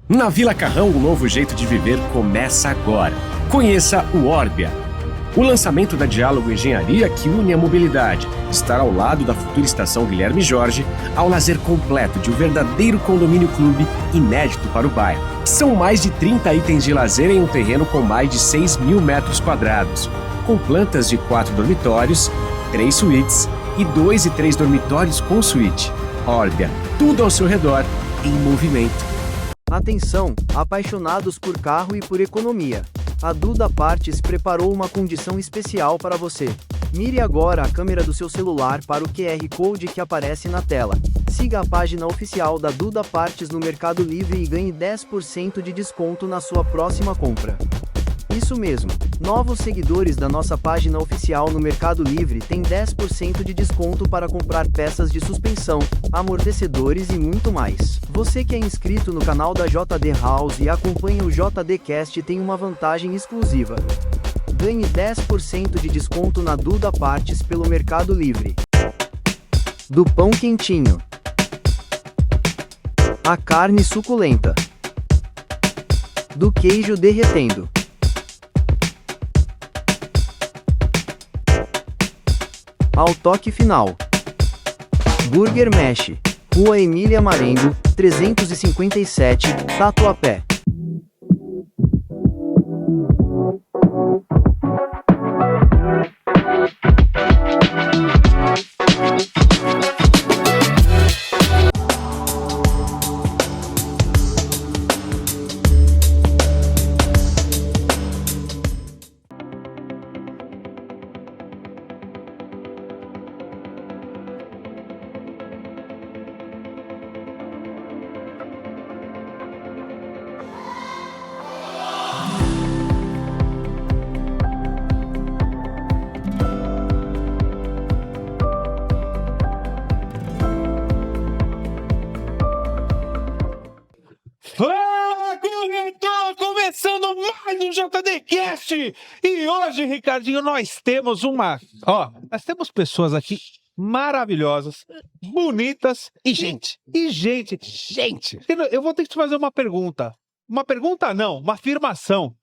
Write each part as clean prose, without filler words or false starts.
Na Vila Carrão, um novo jeito de viver começa agora. Conheça o Orbia, o lançamento da Diálogo Engenharia que une a mobilidade, de estar ao lado da futura estação Guilherme Jorge, ao lazer completo de um verdadeiro condomínio clube inédito para o bairro. São mais de 30 itens de lazer em um terreno com mais de 6.000 metros quadrados, com plantas de 4 dormitórios, 3 suítes e 2 e 3 dormitórios com suíte. Orbia, tudo ao seu redor, em movimento. Atenção, apaixonados por carro e por economia. A Duda Partes preparou uma condição especial para você. Mire agora a câmera do seu celular para o QR Code que aparece na tela. Siga a página oficial da Duda Partes no Mercado Livre e ganhe 10% de desconto na sua próxima compra. Isso mesmo, novos seguidores da nossa página oficial no Mercado Livre têm 10% de desconto para comprar peças de suspensão, amortecedores e muito mais. Você que é inscrito no canal da JD House e acompanha o JDcast tem uma vantagem exclusiva. Ganhe 10% de desconto na Duda Partes pelo Mercado Livre. Do pão quentinho, a carne suculenta, do queijo derretendo, ao toque final. Burger Mesh, Rua Emília Marengo, 357, Tatuapé. Fala, corretor! Começando mais um JDcast! E hoje, Ricardinho, nós temos nós temos pessoas aqui maravilhosas, bonitas E gente. Eu vou ter que te fazer uma pergunta. Uma pergunta não, uma afirmação.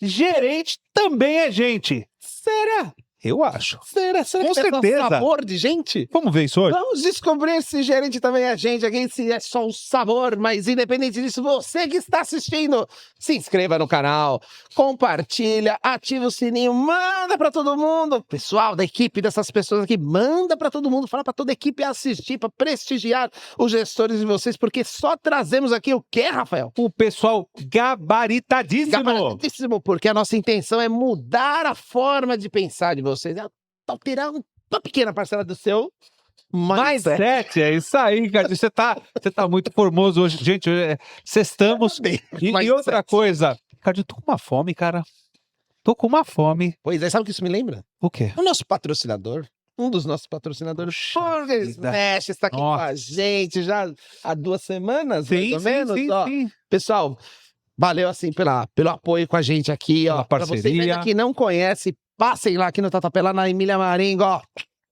Gerente também é gente. Será? Eu acho. Será Com que tem certeza. sabor de gente? Vamos ver isso hoje? Vamos descobrir se gerente também é gente, aqui se é só um sabor, mas independente disso, você que está assistindo, se inscreva no canal, compartilha, ativa o sininho, manda para todo mundo, pessoal da equipe dessas pessoas aqui, manda para todo mundo, fala para toda a equipe assistir, para prestigiar os gestores de vocês, porque só trazemos aqui o quê, Rafael? O pessoal gabaritadíssimo. Gabaritadíssimo, porque a nossa intenção é mudar a forma de pensar de vocês, é alterar uma pequena parcela do seu Mindset, é isso aí, cara. Você tá muito formoso hoje. Gente, sextamos. E outra coisa, Ricardo, eu tô com uma fome, cara. Tô com uma fome. Pois é, sabe o que isso me lembra? O quê? O nosso patrocinador, um dos nossos patrocinadores, Burger vida. Smash, está aqui Nossa. com a gente já há 2 semanas, mais ou menos. Ó. sim. Pessoal, valeu assim pelo apoio com a gente aqui, ó. Pela Pra vocês parceria. ainda que não conhecem, passem lá aqui no Tatuapé, lá na Emília Marengo, ó.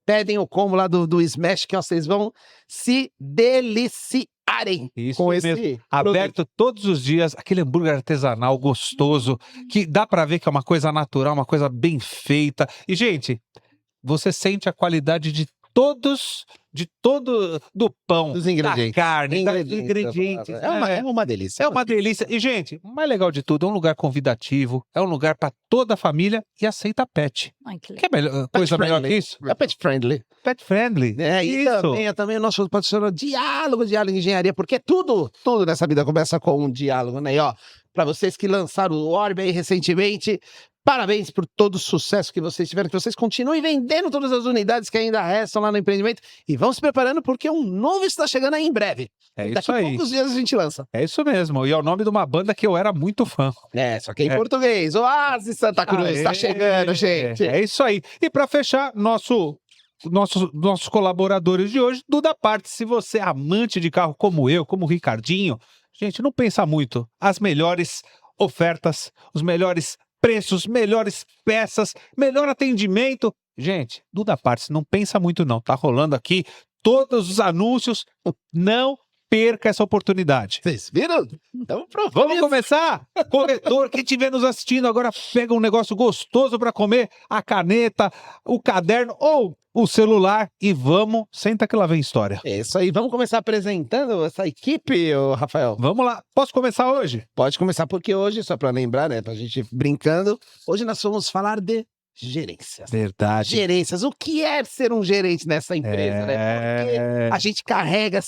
Pedem o combo lá do Smash, que ó, vocês vão se deliciarem Isso com mesmo. esse Aberto todos os dias, aquele hambúrguer artesanal gostoso, que dá pra ver que é uma coisa natural, uma coisa bem feita. E, gente, você sente a qualidade de todo do pão, dos ingredientes. da carne, dos ingredientes. É uma delícia. É uma delícia. E, gente, o mais legal de tudo, é um lugar convidativo, é um lugar para toda a família e aceita pet. Ai, que Que coisa melhor que friendly. isso? É pet friendly. Pet friendly. E Isso. também o nosso patrocinador Diálogo Engenharia, porque tudo nessa vida começa com um diálogo, né? E ó, para vocês que lançaram o Orbe aí recentemente, parabéns por todo o sucesso que vocês tiveram, que vocês continuem vendendo todas as unidades que ainda restam lá no empreendimento e vão se preparando porque um novo está chegando aí em breve. É isso Daqui a aí. poucos dias a gente lança. É isso mesmo. E é o nome de uma banda que eu era muito fã. Só que em português. Oasis Santa Cruz, tá chegando, gente. É isso aí. E para fechar, nossos colaboradores de hoje, Duda Partes. Se você é amante de carro como eu, como o Ricardinho, gente, não pensa muito. As melhores ofertas, os melhores preços, melhores peças, melhor atendimento. Gente, Duda Partes, não pensa muito não. Tá rolando aqui todos os anúncios. Não perca essa oportunidade. Vocês viram? Então, Vamos começar? Corretor, quem estiver nos assistindo agora, pega um negócio gostoso para comer, a caneta, o caderno ou o celular e vamos, senta que lá vem história. É isso aí, vamos começar apresentando essa equipe, ô Rafael. Vamos lá, posso começar hoje? Pode começar porque hoje, só pra lembrar, né, pra gente brincando, hoje nós vamos falar de gerências. Verdade. Gerências, o que é ser um gerente nessa empresa, né? Porque a gente carrega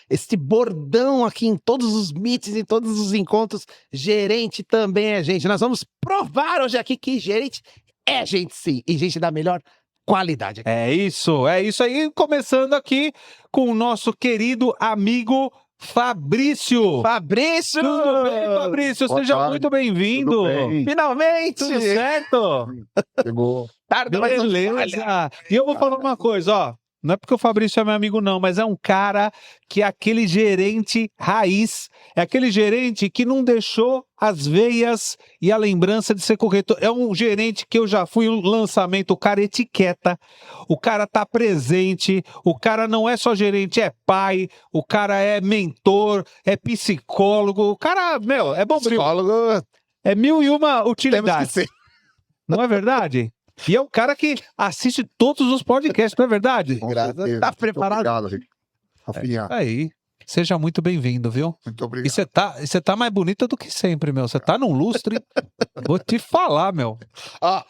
este bordão aqui em todos os meets, em todos os encontros. Gerente também é gente. Nós vamos provar hoje aqui que gerente é gente sim, e gente da melhor qualidade. É isso aí. Começando aqui com o nosso querido amigo Fabrício. Fabrício! Tudo bem, Fabrício? Boa Seja tarde. muito bem-vindo. Tudo bem? Finalmente! Tudo certo? Chegou. Tarde, mas não Beleza. falha. E eu vou falar uma coisa, ó. Não é porque o Fabrício é meu amigo, não, mas é um cara que é aquele gerente raiz, é aquele gerente que não deixou as veias e a lembrança de ser corretor. É um gerente que eu já fui no lançamento, o cara etiqueta, o cara tá presente, o cara não é só gerente, é pai, o cara é mentor, é psicólogo, o cara, meu, é bom, Psicólogo, é mil e uma temos que utilidades. ser. Não é verdade? E é um cara que assiste todos os podcasts, não é verdade? Com Graças- certeza. tá Muito preparado? Obrigado, Rick. Rafinha, Aí, seja muito bem-vindo, viu? muito E obrigado. você tá mais bonita do que sempre, meu. Você tá num lustre. Vou te falar, meu. Ó,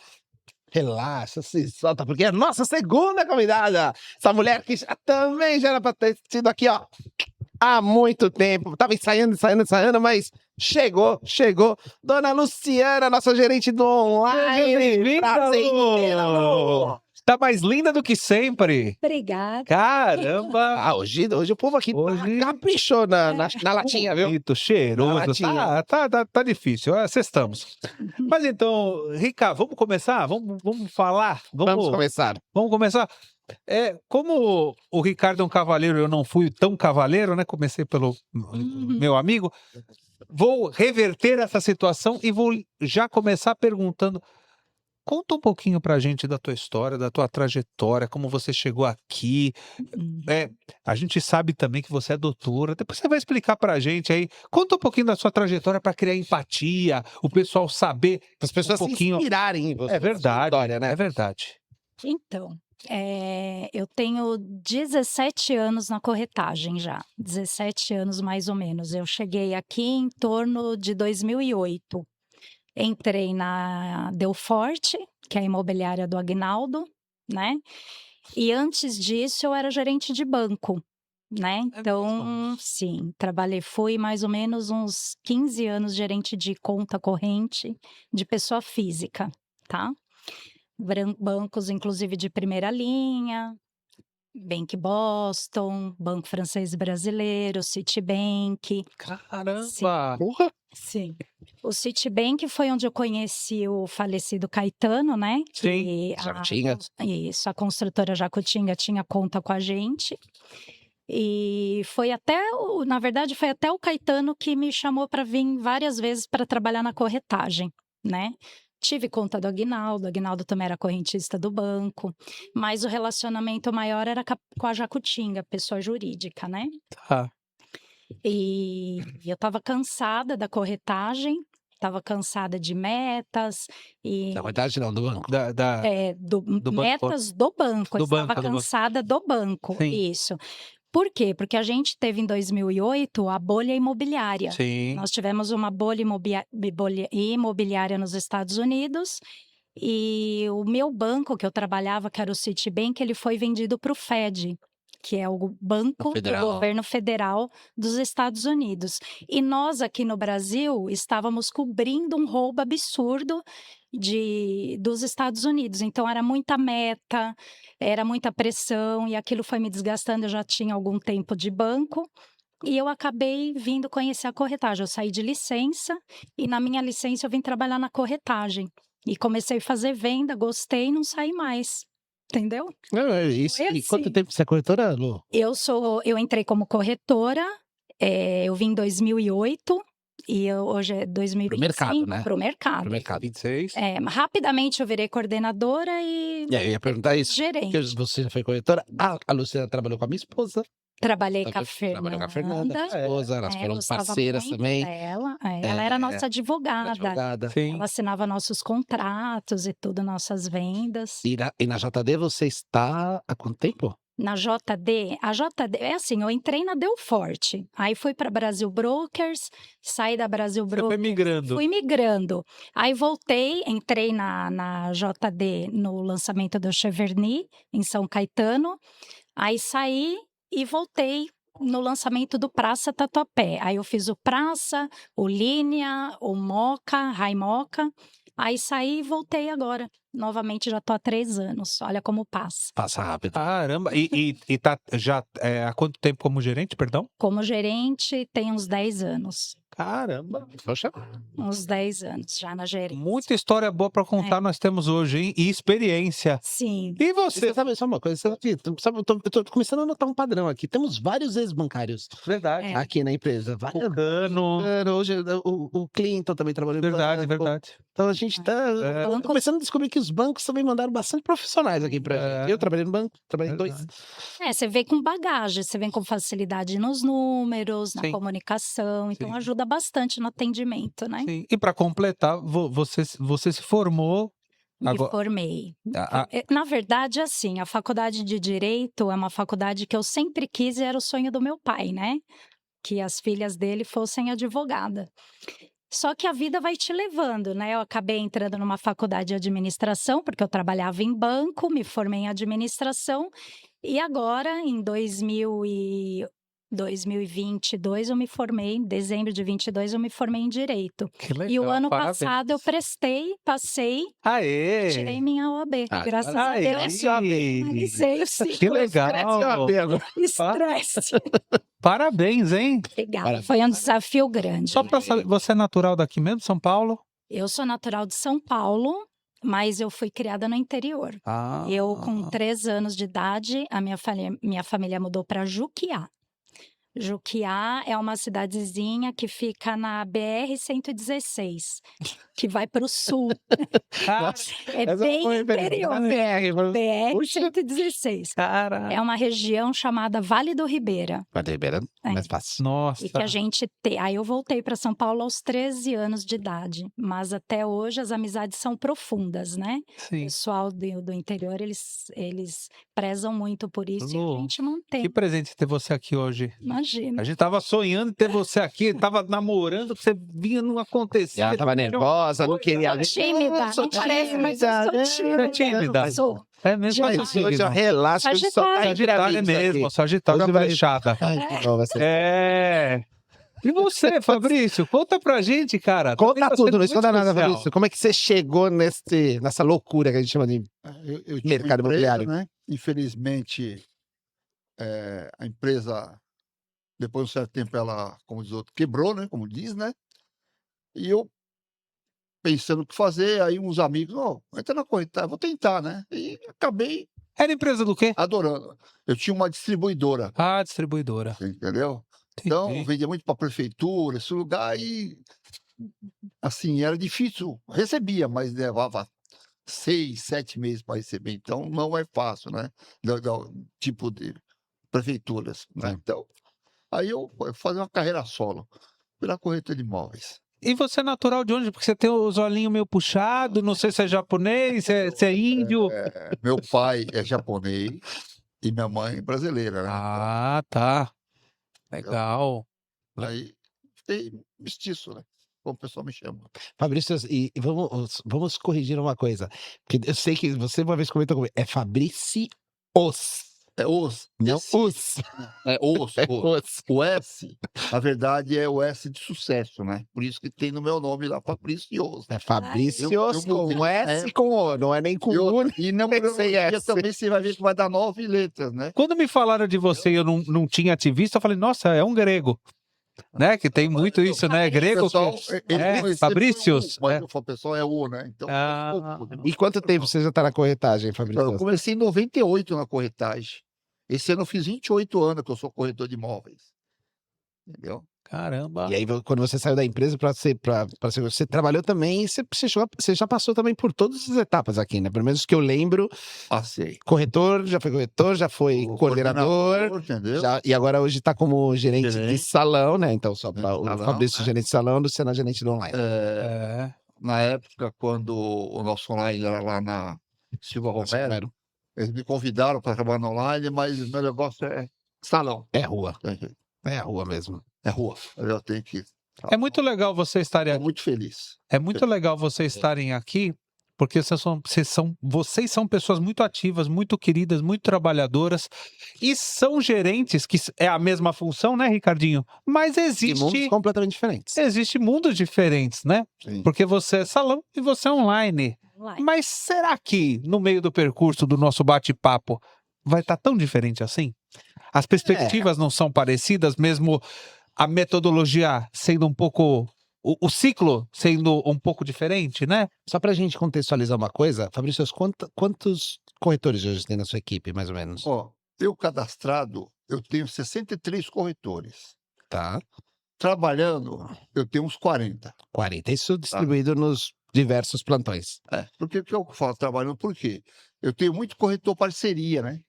relaxa, se solta, porque é a nossa segunda convidada. Essa mulher que também já era pra ter sido aqui, ó, há muito tempo. Tava ensaiando, mas chegou. Dona Luciana, nossa gerente do online. Bem-vinda, Prazer, Lu. Lu. Tá mais linda do que sempre. Obrigada. Caramba. Ah, hoje o povo aqui Hoje- caprichou na latinha, viu? Bonito, Na cheiroso. latinha. Tá difícil. Estamos. Mas então, Rica, vamos começar? Vamos falar? Vamos começar. Vamos começar. Como o Ricardo é um cavaleiro, eu não fui tão cavaleiro, né? Comecei pelo meu amigo. Vou reverter essa situação e vou já começar perguntando. Conta um pouquinho pra gente da tua história, da tua trajetória, como você chegou aqui. A gente sabe também que você é doutora. Depois você vai explicar pra gente aí. Conta um pouquinho da sua trajetória pra criar empatia, o pessoal saber As pessoas um pouquinho. se inspirarem em você. É verdade. História, né? É verdade. Então, eu tenho 17 anos na corretagem já. 17 anos mais ou menos. Eu cheguei aqui em torno de 2008. Entrei na Delforte, que é a imobiliária do Aguinaldo, né? E antes disso eu era gerente de banco, né? Então, sim, fui mais ou menos uns 15 anos gerente de conta corrente de pessoa física, tá? Bancos, inclusive, de primeira linha, Bank Boston, Banco Francês Brasileiro, Citibank. Caramba! Porra! Sim. O Citibank foi onde eu conheci o falecido Caetano, né? Sim, Que Jacutinga. Isso, a construtora Jacutinga tinha conta com a gente. E foi na verdade, foi até o Caetano que me chamou para vir várias vezes para trabalhar na corretagem, né? Tive conta do Aguinaldo, o Aguinaldo também era correntista do banco, mas o relacionamento maior era com a Jacutinga, pessoa jurídica, né? Tá. E eu estava cansada da corretagem, estava cansada de metas e Na verdade, não, do banco. Do banco. metas do banco. Do Eu banco, estava do banco. cansada do banco. Sim. Isso. Por quê? Porque a gente teve em 2008 a bolha imobiliária. Sim. Nós tivemos uma bolha imobiliária nos Estados Unidos e o meu banco que eu trabalhava, que era o Citibank, ele foi vendido para o Fed, que é o banco do Federal. governo federal dos Estados Unidos. E nós aqui no Brasil estávamos cobrindo um roubo absurdo dos Estados Unidos. Então era muita meta, era muita pressão e aquilo foi me desgastando. Eu já tinha algum tempo de banco. E eu acabei vindo conhecer a corretagem. Eu saí de licença e na minha licença eu vim trabalhar na corretagem. E comecei a fazer venda, gostei e não saí mais. Entendeu? Não, é isso. Foi E quanto assim. tempo você é corretora, Lu? Eu entrei como corretora, eu vim em 2008 e hoje é 2025. Pro mercado, né? Pro mercado. Pro mercado. 26. Rapidamente eu virei coordenadora e E aí, eu ia perguntar isso. gerente. Porque você já foi corretora. A Luciana trabalhou com a minha esposa. Trabalhei com a Trabalhou com a Fernanda, Fernanda. esposa, elas foram Gostava parceiras muito também. dela. Ela era nossa advogada. Advogada. Sim. Ela assinava nossos contratos e tudo, nossas vendas. E na JD você está há quanto tempo? Na JD, a JD, é assim, eu entrei na Delforte, aí fui para Brasil Brokers, saí da Brasil Você foi Brokers, migrando. fui migrando. Aí voltei, entrei na JD no lançamento do Cheverny, em São Caetano, aí saí e voltei no lançamento do Praça Tatuapé. Aí eu fiz o Praça, o Linea, o Moca, Raimoca, aí saí e voltei agora. Novamente já tô há 3 anos, olha como passa. Passa rápido. Caramba. E tá já há quanto tempo como gerente, perdão? Como gerente, tem uns 10 anos. Caramba. Poxa, Uns 10 anos já na gerência. Muita história boa pra contar nós temos hoje, hein? E experiência. Sim. E você? você sabe só uma coisa? Sabe, eu tô começando a notar um padrão aqui. Temos vários ex-bancários Verdade. É. aqui na empresa. O Cano. Hoje o Clinton também trabalhou em Verdade, banco. verdade. Então a gente tá É. tô começando a descobrir que os bancos também mandaram bastante profissionais aqui pra É. gente. Eu trabalhei no banco, trabalhei em 2. Verdade. Você vem com bagagem, você vem com facilidade nos números, na Sim. comunicação, então Sim. ajuda bastante no atendimento, né? Sim. E pra completar, você se formou. Me Agora- formei. a- Na verdade, assim, a faculdade de Direito é uma faculdade que eu sempre quis e era o sonho do meu pai, né? Que as filhas dele fossem advogada. Só que a vida vai te levando, né? Eu acabei entrando numa faculdade de administração, porque eu trabalhava em banco, me formei em administração, e agora, em 2022, eu me formei, em dezembro de 22, eu me formei em Direito. Que legal. E o ano parabéns. passado eu prestei, passei, Aê! tirei minha OAB. Ah, Graças a Aê! Deus. Realizei o ciclo. Que legal! Estresse. Parabéns, hein? Legal. Parabéns. Foi um desafio grande. Só pra saber, você é natural daqui mesmo, São Paulo? Eu sou natural de São Paulo, mas eu fui criada no interior. Ah. Eu, com 3 anos de idade, a minha família mudou para Juquiá. Juquiá é uma cidadezinha que fica na BR-116, que vai para o sul. É bem interior. BR-116. Cara. É uma região chamada Vale do Ribeira. Vale Ribeira, É. mais fácil. Nossa. E que a gente tem. Aí eu voltei para São Paulo aos 13 anos de idade. Mas até hoje as amizades são profundas, né? O Sim. pessoal do interior, eles prezam muito por isso e Lu, a gente mantém. Que presente ter você aqui hoje. Imagina. A gente tava sonhando em ter você aqui, tava namorando, você vinha, não acontecia. Já tava nervosa, não queria ver. Tímida, Sou não parece, mas eu tímida, sou né? tímida. Sou. É mesmo? Já- Qual é o seu Hoje eu signo? relaxo que só Sagitário. Sagitário é mesmo, Sagitário Hoje é vai- flechada. Ai, que bom, vai ser. É. E você, Fabrício? Conta pra gente, cara. Conta Tá tudo, sendo não esconda muito nada, especial. Fabrício. Como é que você chegou nessa loucura que a gente chama de... Eu tinha Mercado uma empresa, imobiliário. né? Infelizmente, a empresa, depois de um certo tempo, ela, como diz o outro, quebrou, né? Como diz, né? E eu, pensando o que fazer, aí uns amigos, entra na corretora, vou tentar, né? E acabei Era empresa do quê? adorando. Eu tinha uma distribuidora, Ah, distribuidora. você entendeu? Então, Entendi. vendia muito para prefeitura, esse lugar, e assim, era difícil. Recebia, mas levava 6, 7 meses para receber. Então, não é fácil, né? Do tipo de prefeituras, né? Então, aí eu fui fazer uma carreira solo. Fui na corretora de imóveis. E você é natural de onde? Porque você tem os olhinhos meio puxados, não sei se é japonês, se é índio. Meu pai é japonês e minha mãe brasileira, né? Ah, tá. Legal. Aí fiquei mestiço, né? Como o pessoal me chama. Fabrício, e vamos corrigir uma coisa. Porque eu sei que você uma vez comentou comigo. É Fabrícios. É os. Não esse- os. É os. É os. os. O S, na verdade, é o S de sucesso, né? Por isso que tem no meu nome lá, Fabrícios. É Fabrícios Eu com mudei. S e com O. Não é nem com U. E não Sem e S. também você vai ver que vai dar 9 letras, né? Quando me falaram de você e eu não tinha te visto, eu falei, nossa, é um grego. Né? Que tem muito isso, né? Grego. Pessoal, Fabrícios. Mas o pessoal é O, né? Então, Ah. confuso, né? E quanto tempo você já tá na corretagem, Então, eu Fabrício? comecei em 98 na corretagem. Esse ano eu fiz 28 anos que eu sou corretor de imóveis. Entendeu? Caramba. E aí, quando você saiu da empresa você trabalhou também, você já passou também por todas as etapas aqui, né? Pelo menos que eu lembro, Passei. já foi O coordenador, entendeu? e agora hoje está como gerente de Gerente. salão, né? Então, só para o Salão, Fabrício, né? gerente de salão, Luciana, gerente do online. É. Na época, quando o nosso online era lá na Silva Romero, eles me convidaram para trabalhar no online, mas o meu negócio é salão. É rua. É a rua mesmo. É rua. Eu tenho que... É muito legal vocês estarem Estou aqui. muito feliz. É muito legal vocês estarem aqui, porque vocês são pessoas muito ativas, muito queridas, muito trabalhadoras e são gerentes, que é a mesma função, né, Ricardinho? Mas De mundos completamente diferentes. existe mundos diferentes, né? Sim. Porque você é salão e você é online. Online. Mas será que no meio do percurso do nosso bate-papo vai estar tão diferente assim? As perspectivas não são parecidas, mesmo a metodologia sendo um pouco. O ciclo sendo um pouco diferente, né? Só pra gente contextualizar uma coisa, Fabrício, quantos corretores hoje tem na sua equipe, mais ou menos? Ó, eu cadastrado, eu tenho 63 corretores. Tá. Trabalhando, eu tenho uns 40. 40. Isso distribuído nos diversos plantões. Porque o que eu falo trabalhando, por quê? Eu tenho muito corretor parceria, né?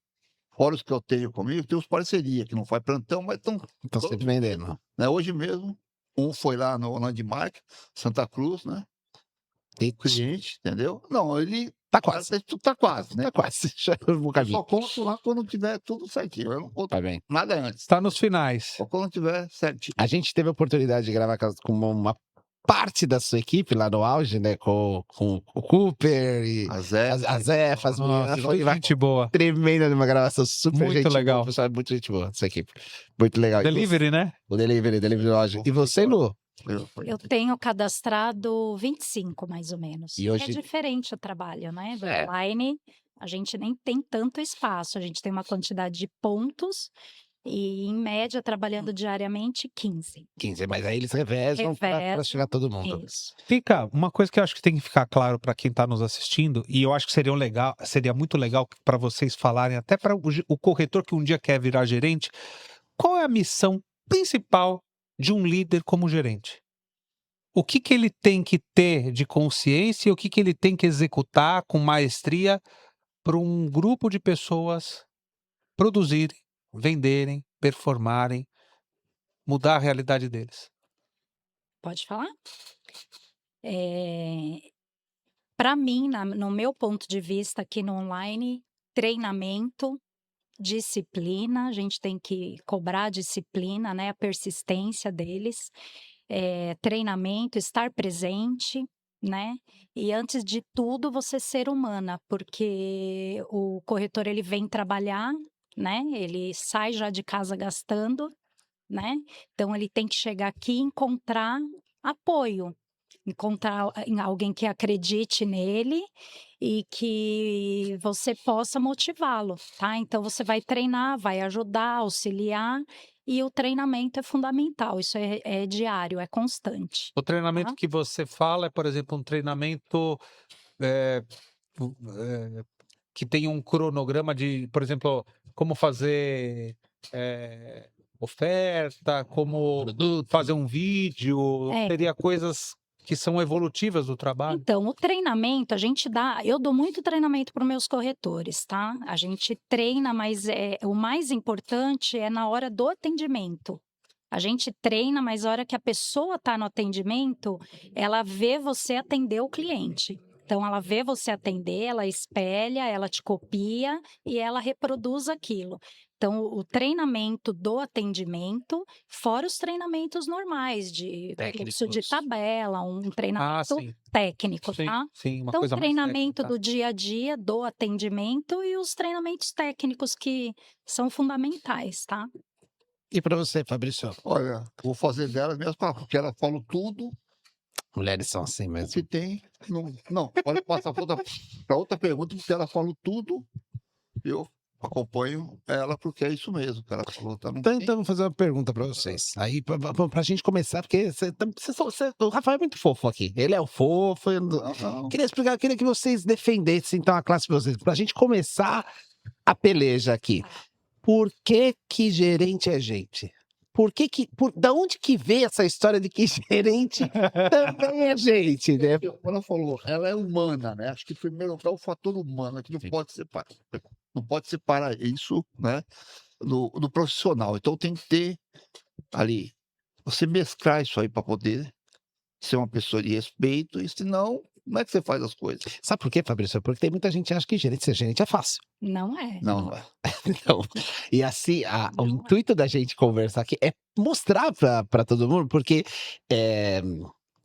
Fora os que eu tenho comigo, eu tenho os parceria, que não faz plantão, mas estão... Então sempre vendendo. Né? Hoje mesmo, um foi lá no Landmark, Santa Cruz, né? E Cliente, entendeu? Não, ele tá quase. tá quase, né? Tá quase. Já um Eu bocadinho. só conto lá quando tiver tudo certinho. Eu não conto Tá bem. nada antes. Está nos finais. Só quando tiver certinho. A gente teve a oportunidade de gravar com uma parte da sua equipe lá no auge, né? Com o Cooper e A Zé. a Zefa, as Nossa, meninas. Foi uma gente boa. tremenda de uma gravação super Muito gente legal. boa, pessoal, muito gente boa, essa equipe. Muito legal. E Delivery, né? O delivery auge. E você, Lu? Eu tenho cadastrado 25, mais ou menos. E hoje- É diferente o trabalho, né? Do É. online, a gente nem tem tanto espaço. A gente tem uma quantidade de pontos e, em média, trabalhando diariamente, 15. 15, mas aí eles revezam pra Revezam. chegar todo mundo. Isso. Fica uma coisa que eu acho que tem que ficar claro para quem está nos assistindo, e eu acho que seria muito legal para vocês falarem, até para o corretor que um dia quer virar gerente, qual é a missão principal de um líder como gerente? O que ele tem que ter de consciência e o que ele tem que executar com maestria para um grupo de pessoas produzirem, venderem, performarem, mudar a realidade deles? Pode falar? Para mim, no meu ponto de vista aqui no online, treinamento, disciplina, a gente tem que cobrar a disciplina, né, a persistência deles, treinamento, estar presente, né? E antes de tudo, você ser humana, porque o corretor ele vem trabalhar, né? Ele sai já de casa gastando, né? Então ele tem que chegar aqui e encontrar apoio, encontrar alguém que acredite nele e que você possa motivá-lo, tá? Então você vai treinar, vai ajudar, auxiliar, e o treinamento é fundamental, isso é diário, é constante. O treinamento que você fala é, por exemplo, um treinamento que tem um cronograma de, por exemplo, como fazer oferta, como fazer um vídeo, seria coisas que são evolutivas do trabalho? Então, o treinamento, eu dou muito treinamento para os meus corretores, tá? A gente treina, mas o mais importante é na hora do atendimento. A gente treina, mas a hora que a pessoa está no atendimento, ela vê você atender o cliente. Então, ela vê você atender, ela espelha, ela te copia e ela reproduz aquilo. Então, o treinamento do atendimento, fora os treinamentos normais, de fluxo de tabela, um treinamento técnico, tá? Sim, uma então, coisa o mais treinamento técnica. do dia a dia, do atendimento e os treinamentos técnicos que são fundamentais, tá? E pra você, Fabrício? Olha, vou fazer delas mesmo, porque elas falam tudo Mulheres são assim o mesmo. que tem. Não, pode passar para outra pergunta, porque ela falou tudo. Eu acompanho ela porque é isso mesmo que ela falou. Tá? Então, eu vou fazer uma pergunta pra vocês. Aí, pra gente começar, porque o Rafael é muito fofo aqui. Ele é o fofo. Não. Queria que vocês defendessem, então, a classe de vocês. Pra gente começar a peleja aqui. Por que gerente é gente? Da onde que veio essa história de que gerente também é gente, né? Quando ela falou, ela é humana, né? Acho que primeiro lugar o fator humano, que não pode separar. Não pode separar isso, né? Do profissional. Então tem que ter ali, você mesclar isso aí para poder ser uma pessoa de respeito, e senão, como é que você faz as coisas? Sabe por quê, Fabrício? Porque tem muita gente que acha que ser gerente é fácil. Não é. Não é. Então, e assim, o Não é. intuito da gente conversar aqui é mostrar para todo mundo, porque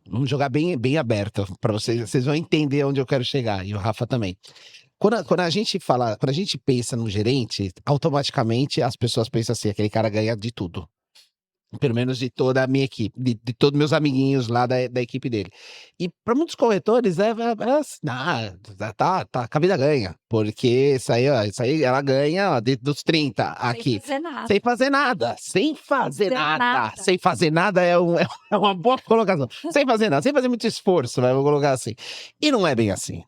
vamos jogar bem aberto para vocês vão entender onde eu quero chegar, e o Rafa também. Quando a gente pensa no gerente, automaticamente as pessoas pensam assim, aquele cara ganha de tudo. Pelo menos de toda a minha equipe, de todos meus amiguinhos lá da equipe dele. E para muitos corretores, tá, com a vida ganha. Porque isso aí ela ganha ó, dos 30 aqui. Sem fazer nada. Sem fazer nada. Sem fazer nada. nada. Sem fazer nada é uma boa colocação. Sem fazer nada, sem fazer muito esforço, vou colocar assim. E não é bem assim.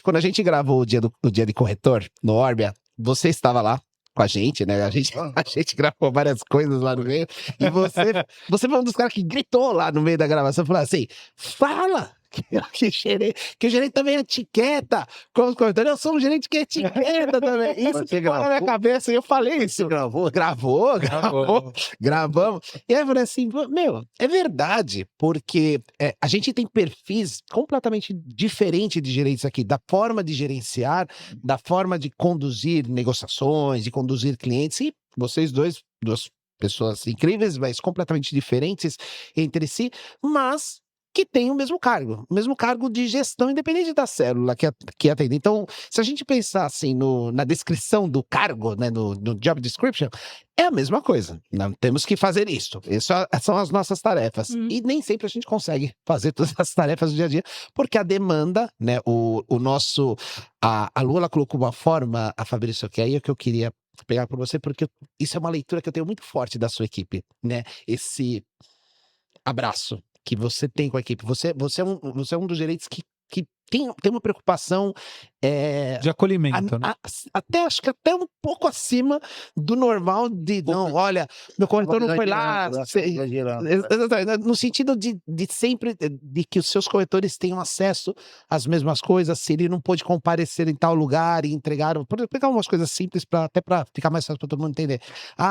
Quando a gente gravou o dia de corretor no Orbia, você estava lá com a gente, né? A gente gravou várias coisas lá no meio. E você foi um dos caras que gritou lá no meio da gravação, falou assim, fala! Que o gerente também é etiqueta. Como corretor, eu sou um gerente que é etiqueta também. Isso ficou na minha cabeça e eu falei isso. Você gravou? Gravamos. E aí eu falei assim, é verdade, porque a gente tem perfis completamente diferentes de gerentes aqui, da forma de gerenciar, da forma de conduzir negociações, de conduzir clientes, e vocês duas pessoas incríveis, mas completamente diferentes entre si, mas que tem o mesmo cargo de gestão, independente da célula que atende. Então, se a gente pensar assim na descrição do cargo, né, no job description, é a mesma coisa. Não temos que fazer isso. Essas são as nossas tarefas. E nem sempre a gente consegue fazer todas as tarefas do dia a dia, porque a demanda, né, a Lu, ela colocou uma forma, a Fabrício, que aí é o que eu queria pegar por você, porque isso é uma leitura que eu tenho muito forte da sua equipe, né? Esse abraço que você tem com a equipe. Você é um dos gerentes que tem uma preocupação de acolhimento, né? acho que até um pouco acima do normal não, olha, meu corretor não foi lá. No sentido de sempre de que os seus corretores tenham acesso às mesmas coisas, se ele não pôde comparecer em tal lugar e entregaram, por pegar umas coisas simples até para ficar mais fácil para todo mundo entender.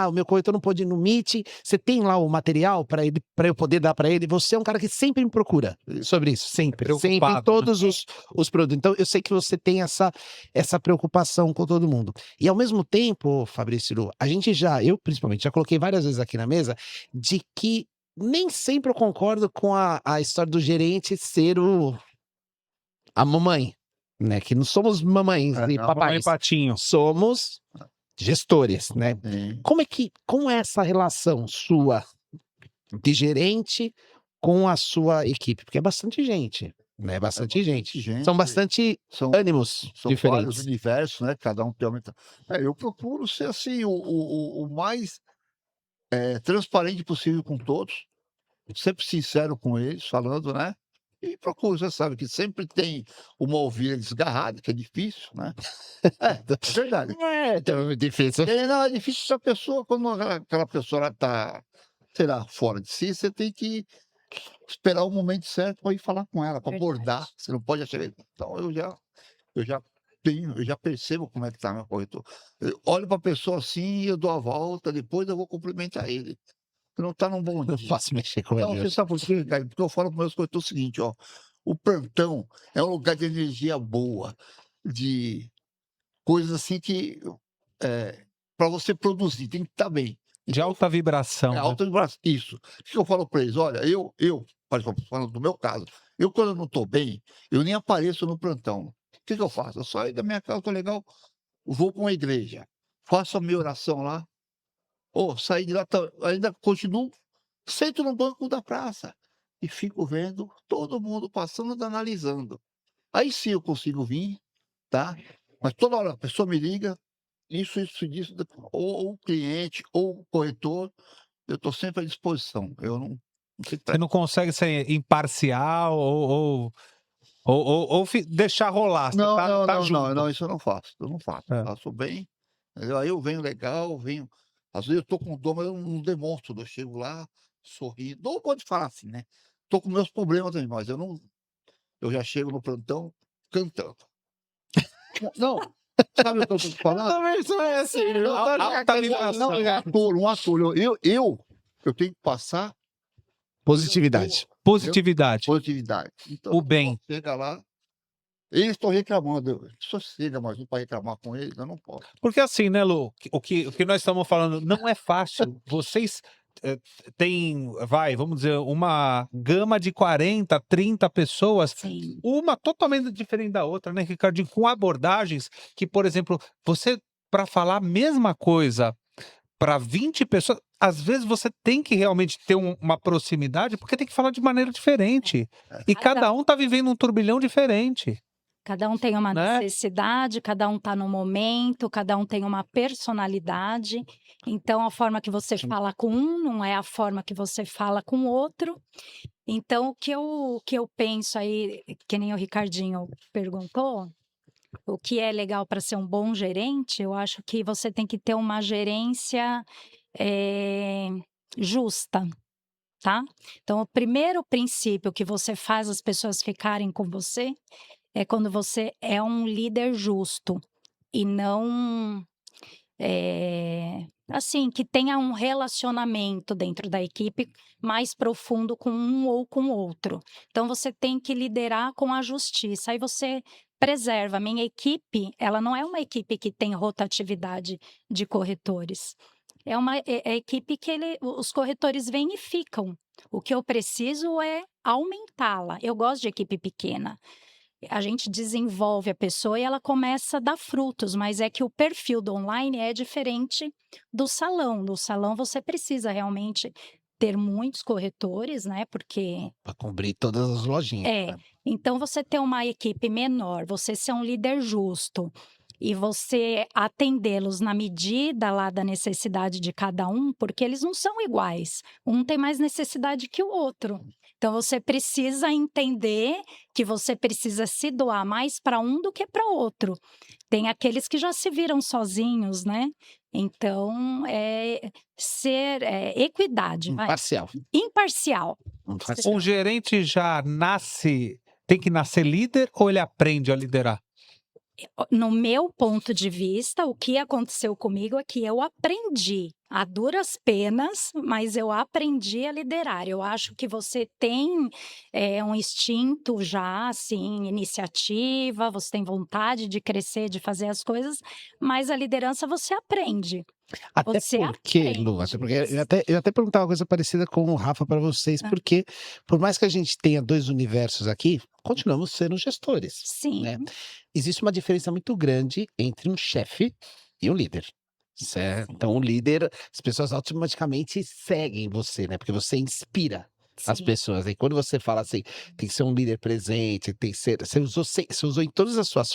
O meu corretor não pôde ir no Meet, você tem lá o material para eu poder dar para ele. Você é um cara que sempre me procura sobre isso, sempre em todos os produtos. Então, eu sei que você tem essa preocupação com todo mundo. E, ao mesmo tempo, Fabrício, eu principalmente, já coloquei várias vezes aqui na mesa, de que nem sempre eu concordo com a história do gerente ser a mamãe, né? Que não somos mamães e papais. Mamãe patinho. Somos gestores, né? Como é essa relação sua de gerente com a sua equipe? Porque é bastante gente. Né? Bastante gente. São bastante ânimos são diferentes. Vários universos, né? Cada um tem uma... eu procuro ser assim, o mais transparente possível com todos, sempre sincero com eles, falando, né? E procuro, você sabe que sempre tem uma ovelha desgarrada, que é difícil, né? É verdade. Não é tão difícil. Não, é difícil essa pessoa, quando aquela pessoa está, sei lá, fora de si, você tem que esperar o momento certo para ir falar com ela, para abordar. Você não pode achar. Então, eu já percebo como é que tá meu corretor. Eu olho para a pessoa assim, eu dou a volta, depois eu vou cumprimentar ele. Você não está num bom dia. Eu posso mexer com ele. Não, você sabe por quê, cara? Porque eu falo para meus corretores o seguinte, ó. O plantão é um lugar de energia boa, de coisas assim que para você produzir, tem que estar bem. De alta vibração. É alta vibração. Isso. O que eu falo para eles? Olha, eu falando do meu caso, quando eu não estou bem, eu nem apareço no plantão. O que eu faço? Eu saio da minha casa, estou legal, vou para uma igreja, faço a minha oração lá, saí de lá, ainda continuo, sento no banco da praça e fico vendo todo mundo passando e analisando. Aí sim eu consigo vir, tá? Mas toda hora a pessoa me liga, isso, ou o cliente, ou o corretor, eu estou sempre à disposição. Eu não Você não consegue ser imparcial ou deixar rolar. Você não, isso eu não faço. Eu não faço. Faço bem. Aí eu venho legal, venho Às vezes eu tô com dor, mas eu não demonstro. Eu chego lá, sorrindo. Não pode falar assim, né? Tô com meus problemas também, mas eu já chego no plantão cantando. Não, sabe o que eu tô te falando? Também sou assim, eu tô Alta vibração. Um ator. Eu tenho que passar Positividade. Positividade. positividade. Então, O bem. chega lá, eles estão reclamando. Só chega mais um para reclamar com eles, eu não posso. Porque assim, né, Lu? O que nós estamos falando não é fácil. Vocês têm, vamos dizer, uma gama de 40, 30 pessoas, Sim. uma totalmente diferente da outra, né, Ricardinho? Com abordagens que, por exemplo, você, para falar a mesma coisa para 20 pessoas, às vezes você tem que realmente ter uma proximidade, porque tem que falar de maneira diferente. E cada um tá vivendo um turbilhão diferente. Cada um tem uma Né? necessidade, cada um está no momento, cada um tem uma personalidade. Então, a forma que você fala com um não é a forma que você fala com o outro. Então, o que eu penso aí, que nem o Ricardinho perguntou, o que é legal para ser um bom gerente, eu acho que você tem que ter uma gerência justa, tá? Então, o primeiro princípio que você faz as pessoas ficarem com você é quando você é um líder justo e não assim, que tenha um relacionamento dentro da equipe mais profundo com um ou com o outro. Então, você tem que liderar com a justiça. Aí você preserva. A minha equipe, ela não é uma equipe que tem rotatividade de corretores. É uma equipe que os corretores vêm e ficam. O que eu preciso é aumentá-la. Eu gosto de equipe pequena. A gente desenvolve a pessoa e ela começa a dar frutos, mas é que o perfil do online é diferente do salão. No salão você precisa realmente ter muitos corretores, né? Porque Para cobrir todas as lojinhas. então você ter uma equipe menor, você ser um líder justo e você atendê-los na medida lá da necessidade de cada um, porque eles não são iguais. Um tem mais necessidade que o outro. Então você precisa entender que você precisa se doar mais para um do que para o outro. Tem aqueles que já se viram sozinhos, né? Então, ser equidade, vai. Imparcial. Imparcial. Um gerente já tem que nascer líder ou ele aprende a liderar? No meu ponto de vista, o que aconteceu comigo é que eu aprendi a duras penas, mas eu aprendi a liderar. Eu acho que você tem um instinto já, assim, iniciativa, você tem vontade de crescer, de fazer as coisas, mas a liderança você aprende. Até Você porque, Lu, até porque eu até perguntava uma coisa parecida com o Rafa para vocês, porque por mais que a gente tenha dois universos aqui, continuamos sendo gestores. Sim. Né? Existe uma diferença muito grande entre um chefe e um líder. Certo? Então, o líder, as pessoas automaticamente seguem você, né? Porque você inspira as Sim. pessoas. E quando você fala assim, tem que ser um líder presente, tem que ser. Você usou em todas as suas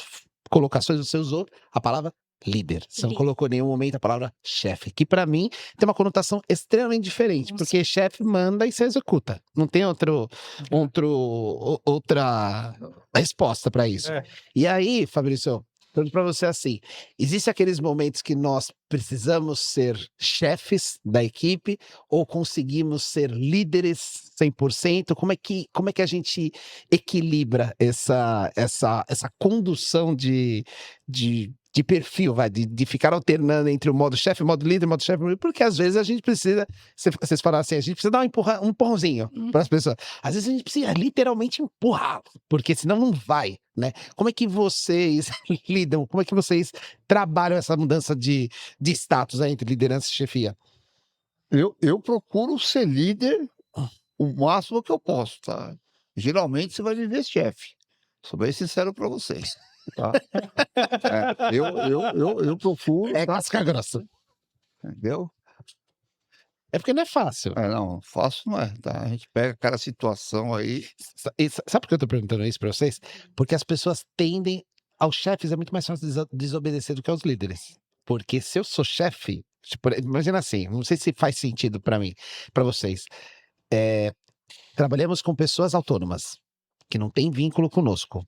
colocações, você usou a palavra líder. Você não Líder. colocou em nenhum momento a palavra chefe, que para mim tem uma conotação extremamente diferente, Sim. porque chefe manda e você executa. Não tem outra resposta para isso. E aí, Fabrício, pergunto para você assim, existem aqueles momentos que nós precisamos ser chefes da equipe ou conseguimos ser líderes 100%? Como é que a gente equilibra essa condução de perfil, de ficar alternando entre o modo chefe, modo líder, modo chefe, porque às vezes a gente precisa, vocês falaram assim, a gente precisa dar um empurrãozinho para as pessoas. Às vezes a gente precisa literalmente empurrar, porque senão não vai, né? Como é que vocês lidam, como é que vocês trabalham essa mudança de status aí entre liderança e chefia? Eu procuro ser líder o máximo que eu posso, tá? Geralmente você vai viver chefe. Sou bem sincero para vocês. Tá? Eu procuro. É casca grossa. Entendeu? É porque não é fácil. Não, fácil não é, tá? A gente pega cada situação aí. Sabe por que eu tô perguntando isso para vocês? Porque as pessoas tendem, aos chefes é muito mais fácil desobedecer do que aos líderes. Porque se eu sou chefe, tipo, imagina assim, não sei se faz sentido para mim, para vocês. Trabalhamos com pessoas autônomas, que não têm vínculo conosco.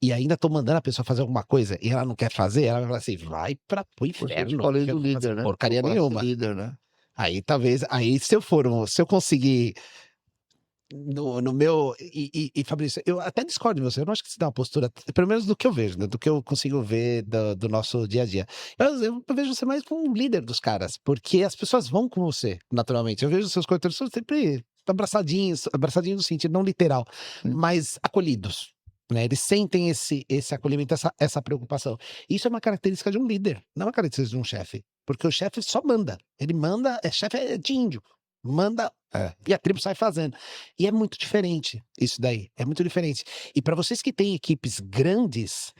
e ainda tô mandando a pessoa fazer alguma coisa e ela não quer fazer, ela vai falar assim, vai pro Por isso que eu inferno. te falei porque eu do não vou fazer líder, né? porcaria Eu gosto do nenhuma. líder, né? Aí talvez, se eu conseguir no meu. E, Fabrício, eu até discordo de você. Eu não acho que você dá uma postura, pelo menos do que eu vejo, né, do que eu consigo ver do nosso dia a dia. Eu vejo você mais como um líder dos caras, porque as pessoas vão com você, naturalmente. Eu vejo os seus corretores sempre abraçadinhos no sentido não literal, Sim. mas acolhidos. Né? Eles sentem esse acolhimento, essa preocupação. Isso é uma característica de um líder, não é uma característica de um chefe. Porque o chefe só manda. Ele manda, chefe é de índio. Manda e a tribo sai fazendo. E é muito diferente isso daí. É muito diferente. E para vocês que têm equipes grandes,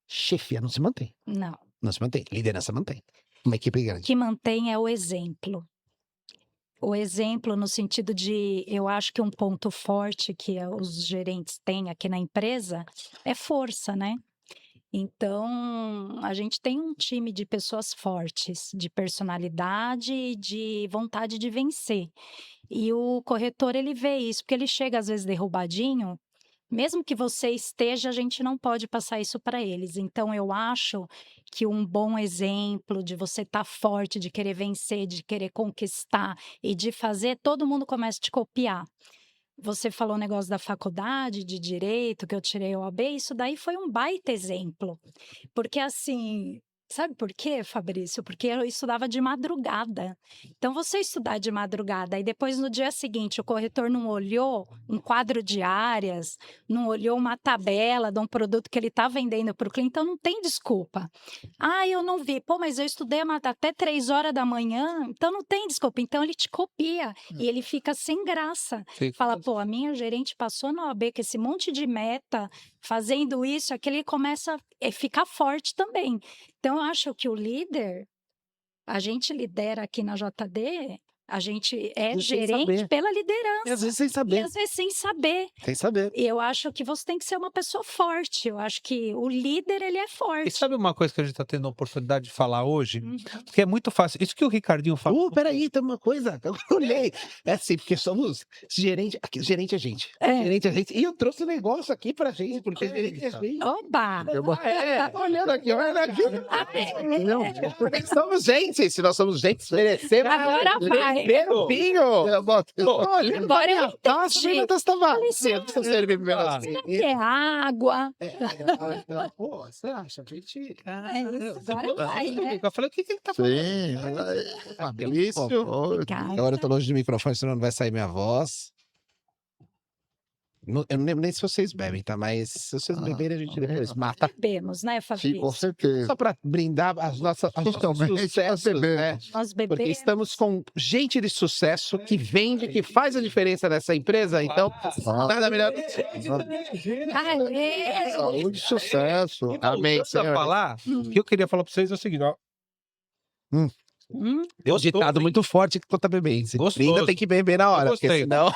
chefia não se mantém. Não. Não se mantém. Liderança mantém. Uma equipe O grande. que mantém é o exemplo. O exemplo no sentido de, eu acho que um ponto forte que os gerentes têm aqui na empresa é força, né? Então, a gente tem um time de pessoas fortes, de personalidade e de vontade de vencer. E o corretor, ele vê isso, porque ele chega às vezes derrubadinho, mesmo que você esteja, a gente não pode passar isso para eles. Então, eu acho que um bom exemplo de você estar forte, de querer vencer, de querer conquistar e de fazer, todo mundo começa a te copiar. Você falou o negócio da faculdade de direito, que eu tirei o OAB, isso daí foi um baita exemplo. Porque assim, sabe por quê, Fabrício? Porque eu estudava de madrugada. Então, você estudar de madrugada e depois no dia seguinte o corretor não olhou um quadro de áreas, não olhou uma tabela de um produto que ele está vendendo para o cliente, então não tem desculpa. Ah, eu não vi. Pô, mas eu estudei até 3 horas da manhã, então não tem desculpa. Então ele te copia e ele fica sem graça. Fala, pô, a minha gerente passou na OAB com esse monte de meta, fazendo isso, aquele ele começa a ficar forte também. Então, eu acho que o líder, a gente lidera aqui na JD, a gente é Sem gerente saber. pela E liderança. às vezes sem E saber. às vezes sem saber. Sem saber. E eu acho que você tem que ser uma pessoa forte. Eu acho que o líder, ele é E forte. sabe uma coisa que a gente está tendo a oportunidade de falar hoje? Uhum. Porque é muito fácil. Isso que o Ricardinho falou. Peraí, tem uma coisa. Eu olhei. É assim, porque somos gerente. Aqui, gerente é gente. É. Gerente é gente. E eu trouxe um negócio aqui pra gente, porque gerente é gente. Oba! Tá olhando aqui, olha aqui. Não, porque somos gente. Se nós somos gente, merecemos. Agora vai. Pinho. Olha, Agora eu nossa, entendi. menina, estava. Você servir primeiro assim. Que é água. Pô, você acha? A gente. Agora vai, né? Eu falei, o que ele tá falando? Sim, Fabrício. Ricardo. Agora eu tô longe do microfone, senão não vai sair minha voz. Eu não lembro nem se vocês bebem, tá? Mas se vocês beberem, a gente depois mata. Bebemos, né, sim, Fabrício? com certeza. Só pra brindar os nossos Totalmente sucessos, bebemos. né? Nós Porque bebemos. estamos com gente de sucesso que vende, que faz a diferença nessa empresa. Então, nada melhor. Aê! Saúde e sucesso. Amém, Voltando a Senhor. falar, o que eu queria falar para vocês é o seguinte, ó. Tem um ditado muito forte que conta bebendo. Se Gostoso. brinda, tem que beber na hora. Porque gostei. senão.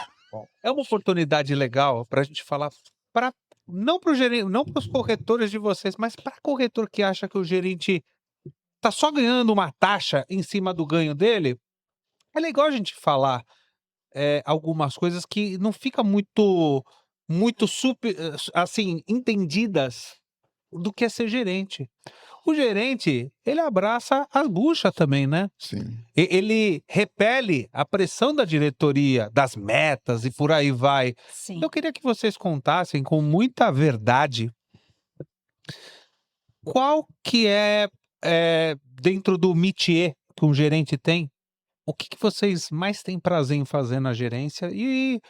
É uma oportunidade legal para a gente falar para não para o gerente, não para os corretores de vocês, mas para corretor que acha que o gerente tá só ganhando uma taxa em cima do ganho dele. É legal a gente falar algumas coisas que não fica muito super, assim, entendidas do que é ser gerente. O gerente, ele abraça as buchas também, né? Sim. Ele repele a pressão da diretoria, das metas e por aí vai. Sim. Eu queria que vocês contassem com muita verdade qual que é, dentro do métier que um gerente tem, o que vocês mais têm prazer em fazer na gerência e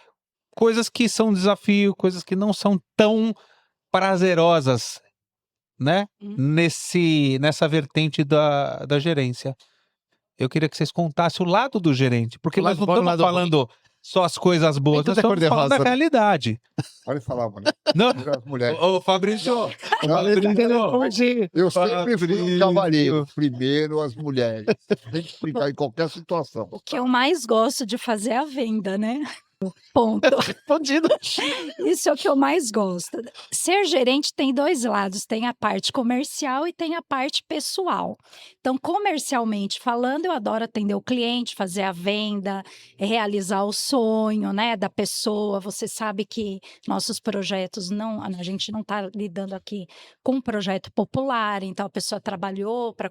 coisas que são desafio, coisas que não são tão prazerosas, né? Nessa vertente da gerência. Eu queria que vocês contassem o lado do gerente, porque O nós lado não bom e o estamos lado falando só as coisas boas, tudo nós é estamos falando da cor-de-rosa. realidade. Pode falar, mulher. Não, As mulheres. ô Fabrício, Eu sempre fui um Fabrício. cavaleiro. Primeiro as mulheres. Tem que explicar em qualquer situação. O que eu mais gosto de fazer é a venda, né? Ponto. Respondido. Isso é o que eu mais gosto. Ser gerente tem dois lados, tem a parte comercial e tem a parte pessoal. Então, comercialmente falando, eu adoro atender o cliente, fazer a venda, realizar o sonho, né, da pessoa. Você sabe que nossos projetos não, a gente não está lidando aqui com um projeto popular, então a pessoa trabalhou para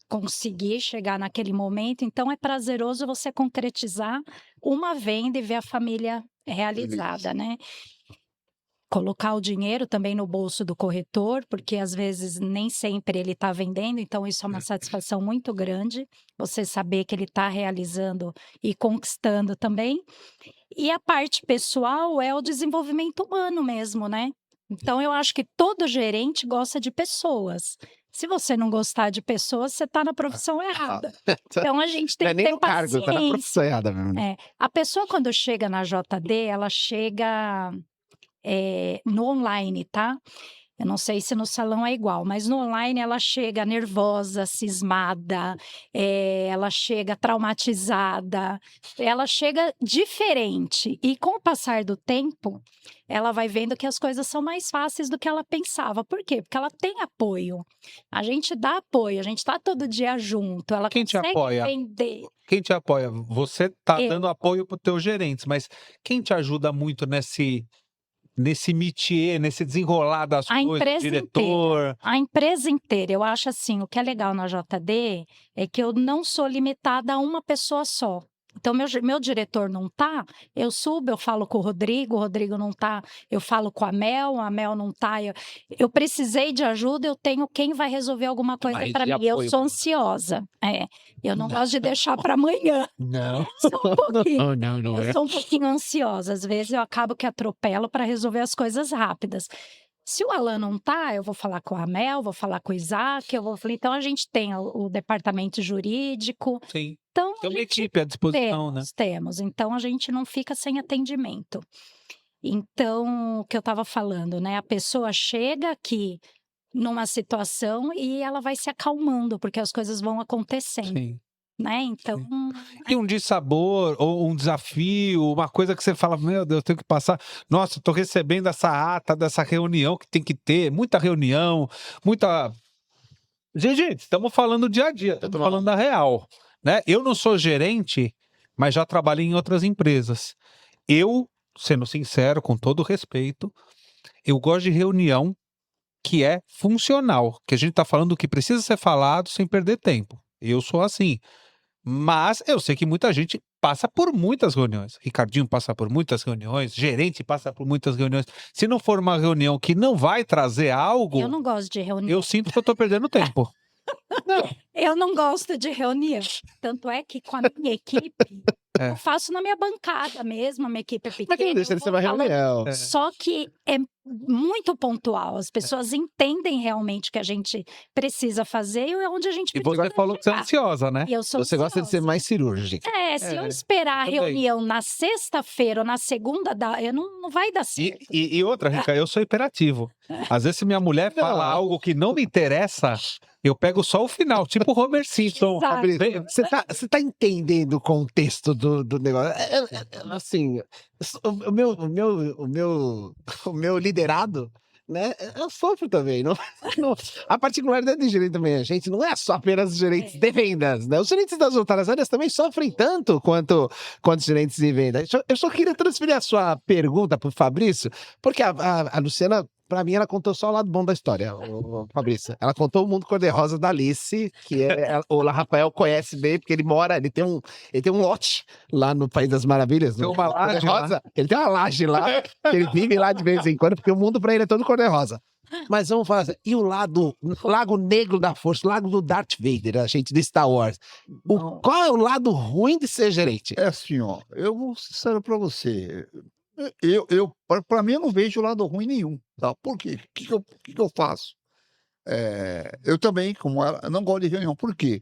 conseguir chegar naquele momento, então é prazeroso você concretizar uma venda e ver a família realizada, né? Colocar o dinheiro também no bolso do corretor, porque às vezes nem sempre ele está vendendo, então isso é uma satisfação muito grande, você saber que ele está realizando e conquistando também. E a parte pessoal é o desenvolvimento humano mesmo, né? Então eu acho que todo gerente gosta de pessoas. Se você não gostar de pessoas, você está na profissão errada. Então a gente tem Não é que nem ter no cargo, tá na paciência. profissão errada mesmo. Né? A pessoa, quando chega na JD, ela chega no online, tá? Eu não sei se no salão é igual, mas no online ela chega nervosa, cismada, ela chega traumatizada, ela chega diferente. E com o passar do tempo, ela vai vendo que as coisas são mais fáceis do que ela pensava. Por quê? Porque ela tem apoio. A gente dá apoio, a gente está todo dia junto, ela Quem te consegue apoia? vender. Quem te apoia? Você tá Eu. dando apoio para os teus gerentes, mas quem te ajuda muito nesse métier, nesse desenrolar das A coisas, empresa diretor? A empresa inteira. Eu acho assim, o que é legal na JD é que eu não sou limitada a uma pessoa só. Então, meu diretor não tá, eu subo, eu falo com o Rodrigo não tá, eu falo com a Mel não tá. Eu precisei de ajuda, eu tenho quem vai resolver alguma coisa Mas para de mim. Eu apoio, sou pô. ansiosa. Eu não gosto de deixar para amanhã. Não. Só um pouquinho. Não Eu sou um pouquinho ansiosa. Às vezes eu acabo que atropelo para resolver as coisas rápidas. Se o Alan não tá, eu vou falar com a Mel, vou falar com o Isaac, eu vou falar. Então a gente tem o departamento jurídico. Sim. Então Tem a uma gente equipe à disposição, né? temos. Então a gente não fica sem atendimento. Então, o que eu estava falando, né? A pessoa chega aqui numa situação e ela vai se acalmando, porque as coisas vão acontecendo, Sim. né? Então, E um dissabor, ou um desafio, uma coisa que você fala, meu Deus, eu tenho que passar. Nossa, eu tô recebendo essa ata dessa reunião que tem que ter, muita reunião, muita. Gente, estamos falando dia a dia, estamos falando da real, né? Eu não sou gerente, mas já trabalhei em outras empresas. Eu, sendo sincero, com todo respeito, eu gosto de reunião que é funcional, que a gente está falando do que precisa ser falado sem perder tempo. Eu sou assim. Mas eu sei que muita gente passa por muitas reuniões. Ricardinho passa por muitas reuniões, gerente passa por muitas reuniões. Se não for uma reunião que não vai trazer algo, eu não gosto de reunião. eu sinto que eu estou perdendo tempo. Eu não gosto de reunião. Tanto é que com a minha equipe, eu faço na minha bancada mesmo, a minha equipe é pequena. Mas que não deixa de ser uma reunião. Só que é muito pontual. As pessoas entendem realmente o que a gente precisa fazer e onde a gente E precisa você falou que você é chegar. ansiosa, né? E eu sou Você gosta de ser ansiosa. mais cirúrgica. Se eu esperar a também. reunião na sexta-feira ou na segunda, não vai dar certo. E outra, Rica, eu sou hiperativo. Às vezes, se minha mulher fala Não. algo que não me interessa, eu pego só o final, tipo o Homer Simpson. Exato. Fabrício, você tá entendendo o contexto do negócio? Assim, o meu liderado, né? Eu sofro também. A particularidade do gerente também, a gente não é só apenas os gerentes de vendas, né? Os gerentes das outras áreas também sofrem tanto quanto os gerentes de vendas. Eu só queria transferir a sua pergunta para o Fabrício, porque a Luciana, para mim, ela contou só o lado bom da história, o Fabrício. Ela contou o mundo cor-de-rosa da Alice, que o Rafael conhece bem, porque ele tem um lote lá no País das Maravilhas. Tem no uma laje cor-de-rosa. Ele tem uma laje lá, que ele vive lá de vez em quando, porque o mundo para ele é todo cor-de-rosa. Mas vamos falar assim, e o Lago Negro da Força, o Lago do Darth Vader, a gente do Star Wars. Qual é o lado ruim de ser gerente? É assim, ó, eu vou ser sincero pra você. Pra mim, eu não vejo lado ruim nenhum, tá? Por quê? O que eu faço? Eu também, como ela, não gosto de reunião. Por quê?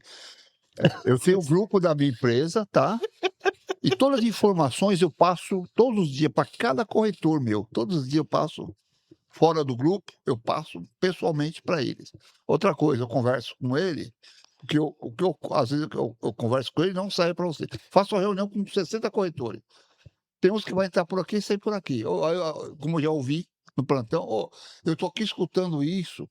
Eu tenho o grupo da minha empresa, tá? E todas as informações eu passo todos os dias para cada corretor meu. Todos os dias eu passo fora do grupo, eu passo pessoalmente para eles. Outra coisa, eu converso com ele, porque às vezes eu converso com ele não serve para você. Faço uma reunião com 60 corretores. Tem uns que vai entrar por aqui e sair por aqui. Como eu já ouvi no plantão, eu tô aqui escutando isso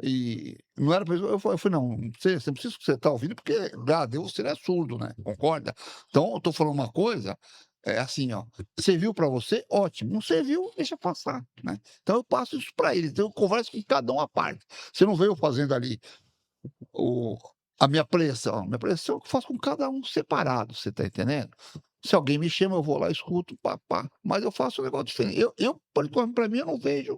e não era pra isso. Eu falei, não, você precisa que você tá ouvindo, porque, graças a Deus, você não é surdo, né? Concorda? Então, eu tô falando uma coisa, é assim, ó, serviu para você, ótimo. Não serviu, deixa passar, né? Então, eu passo isso para eles. Então, eu converso com cada um à parte. Você não vê eu fazendo ali a minha pressão. A minha pressão eu faço com cada um separado, você tá entendendo? Se alguém me chama, eu vou lá, escuto, pá. Mas eu faço um negócio diferente. Para mim, eu não vejo.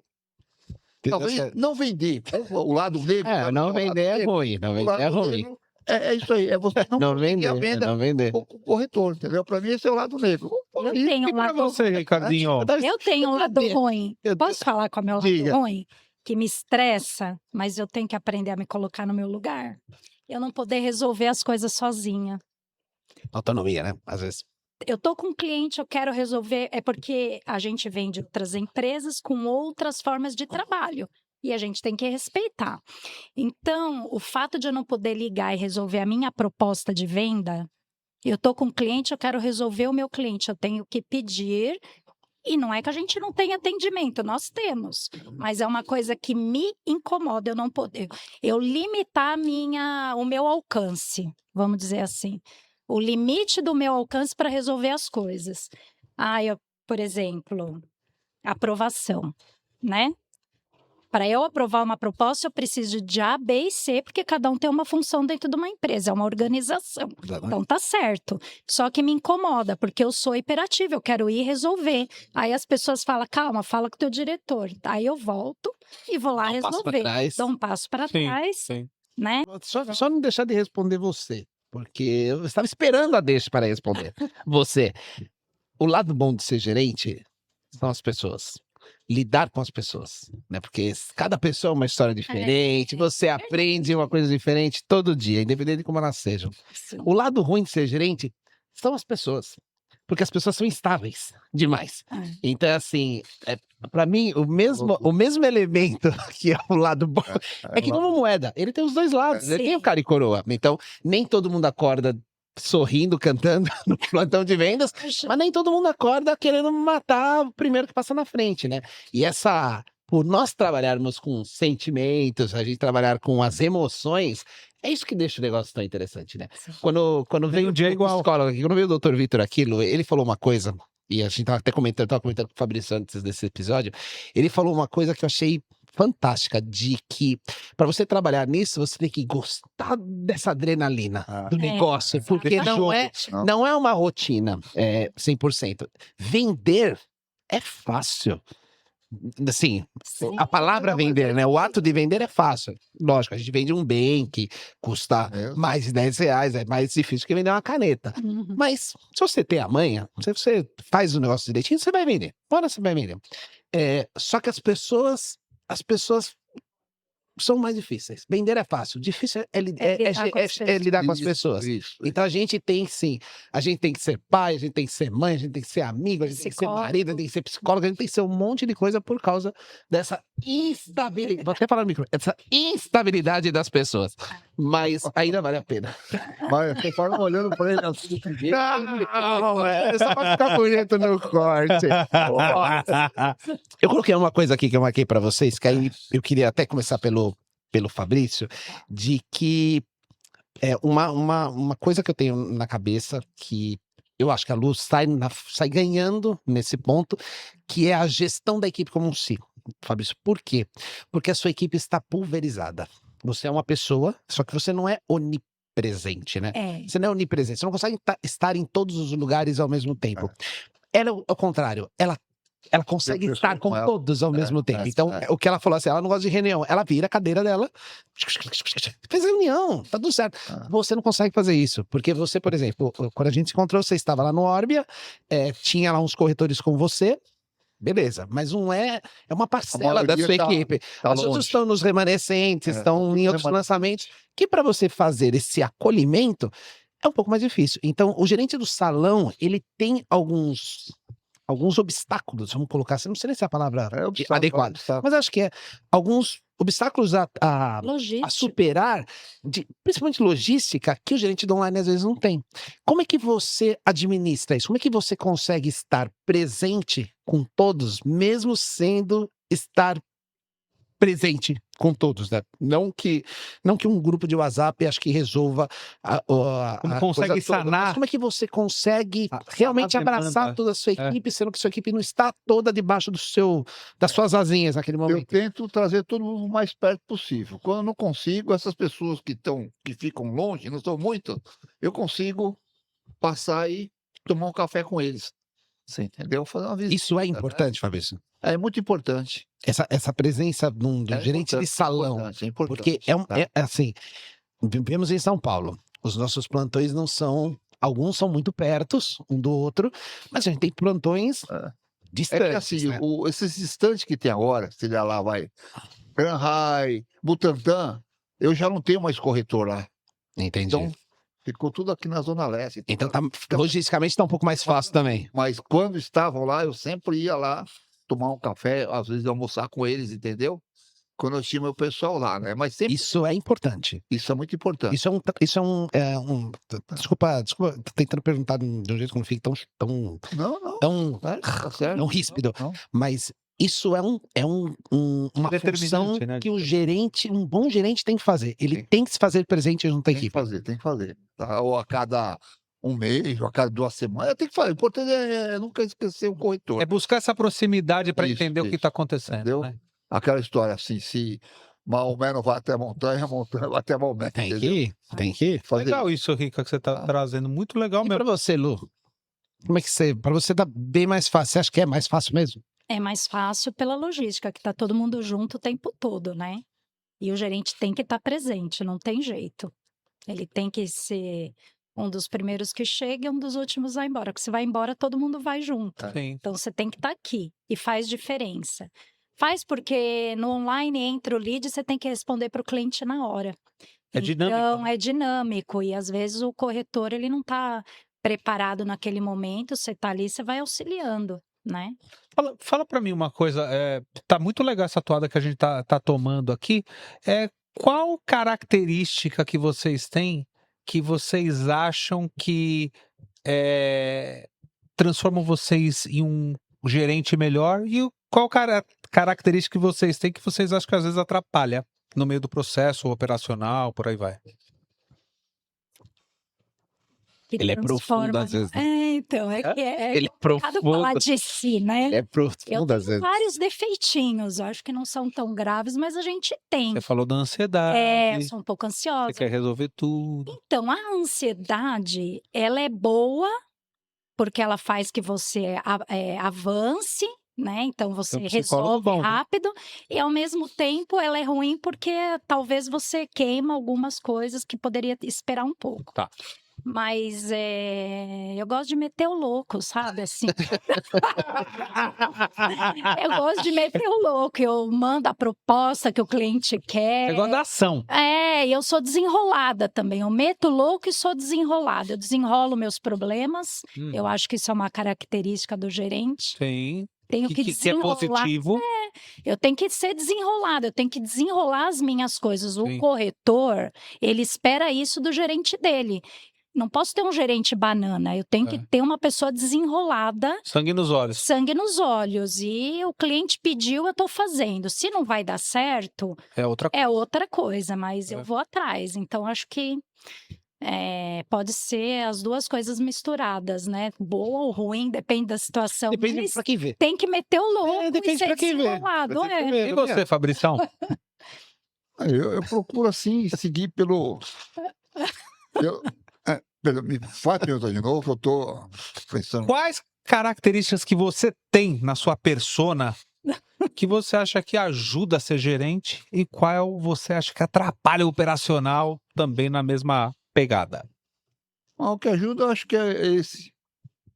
Talvez não vender. O lado negro. Não vender é ruim. Não vender é ruim. É isso aí. É você Não conseguir a vender, venda não vender. com o corretor, entendeu? Para mim, esse é o lado negro. Eu tenho um lado Você, Ricardinho. Eu tenho um lado ruim. Posso falar com o meu lado Diga. ruim? Que me estressa, mas eu tenho que aprender a me colocar no meu lugar. Eu não poder resolver as coisas sozinha. Autonomia, né? Às vezes. Eu tô com um cliente, eu quero resolver. É porque a gente vem de outras empresas com outras formas de trabalho. E a gente tem que respeitar. Então, o fato de eu não poder ligar e resolver a minha proposta de venda, eu tô com um cliente, eu quero resolver o meu cliente. Eu tenho que pedir. E não é que a gente não tenha atendimento, nós temos. Mas é uma coisa que me incomoda, eu não poder. Eu limitar o meu alcance, vamos dizer assim. O limite do meu alcance para resolver as coisas. Por exemplo, aprovação, né? Para eu aprovar uma proposta, eu preciso de A, B e C, porque cada um tem uma função dentro de uma empresa, é uma organização. Então tá certo. Só que me incomoda, porque eu sou hiperativa, eu quero ir resolver. Aí as pessoas falam, calma, fala com o teu diretor. Aí eu volto e vou lá resolver. Dou um passo para trás, Sim. né? Só não deixar de responder você, porque eu estava esperando a deixa para responder. Você. O lado bom de ser gerente são as pessoas. Lidar com as pessoas, né? Porque cada pessoa é uma história diferente, você aprende uma coisa diferente todo dia, independente de como elas sejam. Sim. O lado ruim de ser gerente são as pessoas, porque as pessoas são instáveis demais. Então, assim, para mim, o mesmo elemento que é o lado bom é que como moeda, ele tem os dois lados, ele tem o cara e coroa. Então, nem todo mundo acorda sorrindo, cantando no plantão de vendas, mas nem todo mundo acorda querendo matar o primeiro que passa na frente, né? E por nós trabalharmos com sentimentos, a gente trabalhar com as emoções, é isso que deixa o negócio tão interessante, né? Quando veio o psicólogo aqui, quando veio o Dr. Vitor Aquilo, ele falou uma coisa, e a gente tava comentando com o Fabrício antes desse episódio, ele falou uma coisa que eu achei fantástica, de que para você trabalhar nisso, você tem que gostar dessa adrenalina do negócio, porque não é uma rotina 100%. Vender é fácil. Assim, a palavra vender, né? O ato de vender é fácil. Lógico, a gente vende um bem que custa mais de R$10, é mais difícil que vender uma caneta. Mas se você tem a manha, se você faz o negócio direitinho, você vai vender. Bora, você vai vender. Só que as pessoas são mais difíceis. Vender é fácil. Difícil é lidar com as pessoas. Isso. Então a gente tem que ser pai, a gente tem que ser mãe, a gente tem que ser amigo, a gente tem que ser marido, a gente tem que ser psicólogo, a gente tem que ser um monte de coisa por causa dessa instabilidade. Vou até falar no micro, essa instabilidade das pessoas. Mas ainda vale a pena. Mas você fala olhando para ele assim, Não, é só pra ficar bonito no corte. Eu coloquei uma coisa aqui que eu marquei pra vocês, que aí eu queria até começar pelo Fabrício, de que uma coisa que eu tenho na cabeça, que eu acho que a Lu sai ganhando nesse ponto, que é a gestão da equipe como um ciclo. Fabrício, por quê? Porque a sua equipe está pulverizada. Você é uma pessoa, só que você não é onipresente, né? Você não é onipresente, você não consegue estar em todos os lugares ao mesmo tempo. Ela, ao contrário, ela consegue estar com todos ao mesmo tempo. Então, o que ela falou assim, ela não gosta de reunião. Ela vira a cadeira dela, fez reunião, tá tudo certo. Você não consegue fazer isso, porque você, por exemplo, quando a gente se encontrou, você estava lá no Orbia, tinha lá uns corretores com você, beleza, mas não é uma parcela da sua equipe. As outras estão nos remanescentes, estão em outros lançamentos, que para você fazer esse acolhimento é um pouco mais difícil. Então, o gerente do salão, ele tem alguns obstáculos, vamos colocar assim, não sei nem se é a palavra adequada, mas acho que alguns obstáculos a Logística. superar, principalmente logística, que o gerente do online às vezes não tem. Como é que você administra isso? Como é que você consegue estar presente com todos, mesmo sendo estar presente com todos, né? Não que um grupo de WhatsApp acho que resolva Como a consegue coisa toda, sanar? mas como é que você consegue Sanar realmente a demanda. abraçar toda a sua É. equipe, sendo que sua equipe não está toda debaixo das suas asinhas naquele Eu momento? tento trazer todo mundo o mais perto possível. Quando eu não consigo, essas pessoas que ficam longe, não são muito, eu consigo passar e tomar um café com eles. Você entendeu? Fazer uma visita. Isso é importante, Fabrício. É muito importante. Essa presença de um É gerente de importante, salão. importante, é importante, Porque tá? é assim, vivemos em São Paulo. Os nossos plantões não são. Alguns são muito perto um do outro, mas a gente tem plantões É. É distantes. que assim, né? esses instantes que tem agora, se olhar lá, vai, Gran Rai, Butantã, eu já não tenho mais corretor lá. Entendi. Então, ficou tudo aqui na Zona Leste. Então, logisticamente, tá um pouco mais fácil também. Mas quando estavam lá, eu sempre ia lá tomar um café, às vezes almoçar com eles, entendeu? Quando eu tinha meu pessoal lá, né? Mas sempre Isso é importante. isso é muito importante. Desculpa, tô tentando perguntar de um jeito que não fique tão, Não, tá certo. tão ríspido. Não. Mas isso é uma função Determinante, né? que um bom gerente tem que fazer. Ele Sim. tem que se fazer presente junto à Tem que equipe. fazer, tem que fazer. Tá? Ou a cada um mês, ou a cada 2 semanas, tem que fazer. O importante é nunca esquecer o corretor. É buscar essa proximidade para Isso, entender o que isso. está acontecendo. Entendeu? Né? Aquela história assim, se Maomé não vai até a montanha vai até Maomé. Tem entendeu? que. Fazer Legal isso, Rica, que você está Ah. trazendo. Muito legal E pra mesmo. você, Lu? Como é que pra você tá bem mais fácil? Você acha que é mais fácil mesmo? É mais fácil pela logística, que tá todo mundo junto o tempo todo, né? E o gerente tem que estar presente, não tem jeito. Ele tem que ser um dos primeiros que chega e um dos últimos a ir embora. Porque se vai embora, todo mundo vai junto. Sim. Então você tem que estar aqui e faz diferença. Faz porque no online entra o lead, você tem que responder para o cliente na hora. É dinâmico, Então é dinâmico e às vezes o corretor ele não está preparado naquele momento. Você está ali, você vai auxiliando, né? Fala para mim uma coisa. Tá muito legal essa toada que a gente tá tomando aqui. Qual característica que vocês têm que vocês acham que transformam vocês em um gerente melhor? E qual característica que vocês têm que vocês acham que às vezes atrapalha no meio do processo operacional, por aí vai? Que Ele é profundo transforma- às vezes, né? então, é que é Ele é complicado profundo. falar de si, né? É Eu profundo às tenho vezes. vários defeitinhos, eu acho que não são tão graves, mas a gente tem. Você falou da ansiedade, Eu sou um pouco você ansiosa. quer resolver tudo. Então, a ansiedade, ela é boa, porque ela faz que você avance, né? Então, você Então, psicólogo resolve bom, né? rápido. E, ao mesmo tempo, ela é ruim porque talvez você queima algumas coisas que poderia esperar um pouco. Tá. Mas eu gosto de meter o louco, sabe? Assim. Eu gosto de meter o louco. Eu mando a proposta que o cliente quer. Você gosta da ação. E eu sou desenrolada também. Eu meto o louco e sou desenrolada. Eu desenrolo meus problemas. Eu acho que isso é uma característica do gerente. Sim. Tenho que Que é desenrolar. positivo. Eu tenho que ser desenrolada, eu tenho que desenrolar as minhas coisas. O Sim. corretor, ele espera isso do gerente dele. Não posso ter um gerente banana, eu tenho que ter uma pessoa desenrolada, Sangue nos olhos. sangue nos olhos. E o cliente pediu, eu estou fazendo. Se não vai dar certo, É outra coisa. é outra coisa, mas eu É. vou atrás. Então, acho que pode ser as duas coisas misturadas, né? Boa ou ruim, depende da situação. Depende mas pra quem vê. tem que meter o louco depende e ser pra quem vê. desenrolado. Pra quem vê. E você, Fabrição? Eu procuro assim seguir pelo. Me faz perguntar de novo, eu tô pensando. Quais características que você tem na sua persona que você acha que ajuda a ser gerente e qual você acha que atrapalha o operacional também na mesma pegada? O que ajuda, eu acho que é esse.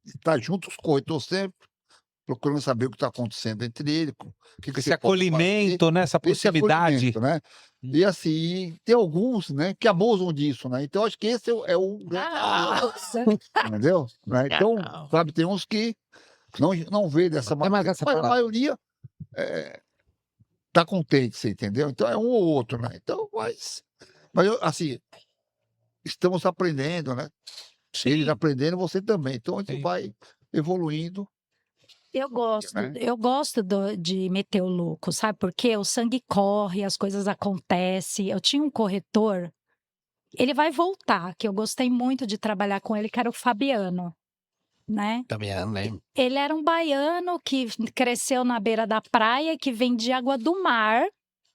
Estar junto com os corretores sempre, procurando saber o que está acontecendo entre eles. O que Esse você pode acolhimento, né? Essa fazer, esse proximidade. acolhimento, né? E assim, tem alguns, né, que abusam disso, né? Então, acho que esse é o Nossa. entendeu? Né? Então, sabe, tem uns que não vê dessa É mais essa mas a palavra. maioria tá contente, você entendeu? Então é um ou outro, né? Então, mas eu, assim, estamos aprendendo, né? Eles aprendendo, você também. Então a gente Sim. vai evoluindo, né? Eu gosto de meter o louco, sabe? Porque o sangue corre, as coisas acontecem. Eu tinha um corretor, ele vai voltar, que eu gostei muito de trabalhar com ele, que era o Fabiano, né? Também lembro. Ele era um baiano que cresceu na beira da praia e que vendia água do mar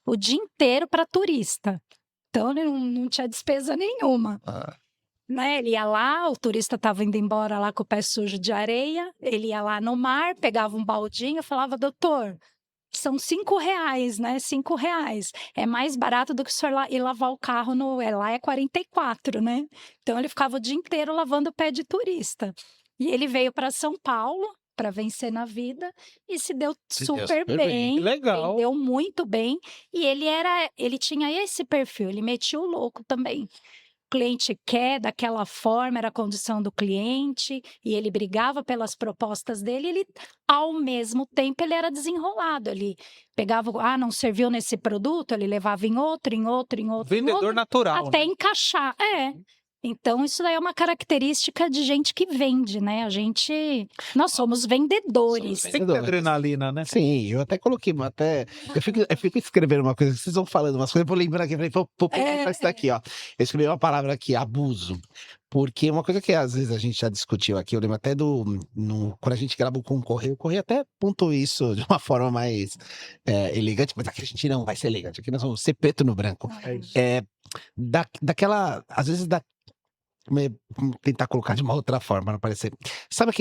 o dia inteiro para turista. Então ele não tinha despesa nenhuma. Ah, Né? Ele ia lá, o turista estava indo embora lá com o pé sujo de areia, ele ia lá no mar, pegava um baldinho e falava, doutor, são R$ 5, né? R$ 5. É mais barato do que o senhor ir lavar o carro lá é 44, né? Então ele ficava o dia inteiro lavando o pé de turista. E ele veio para São Paulo para vencer na vida e se deu super bem, Legal. vendeu muito bem. E ele tinha esse perfil, ele metia o louco também. O cliente quer daquela forma, era a condição do cliente, e ele brigava pelas propostas dele, ele, ao mesmo tempo, ele era desenrolado, ele pegava, não serviu nesse produto, ele levava em outro, em outro, em outro, em Vendedor outro, natural, até né? encaixar, Então, isso daí é uma característica de gente que vende, né? Nós somos vendedores. Somos Tem que ter adrenalina, né? Sim, eu até coloquei, eu fico escrevendo uma coisa, vocês vão falando umas coisas, eu vou lembrar aqui, vou publicar isso daqui, ó. Eu escrevi uma palavra aqui, abuso, porque uma coisa que às vezes a gente já discutiu aqui, eu lembro até quando a gente grava com o Correio até pontuou isso de uma forma mais elegante, mas aqui a gente não vai ser elegante, aqui nós vamos ser preto no branco. É isso. Daquela, às vezes, vamos tentar colocar de uma outra forma, não parecer. Sabe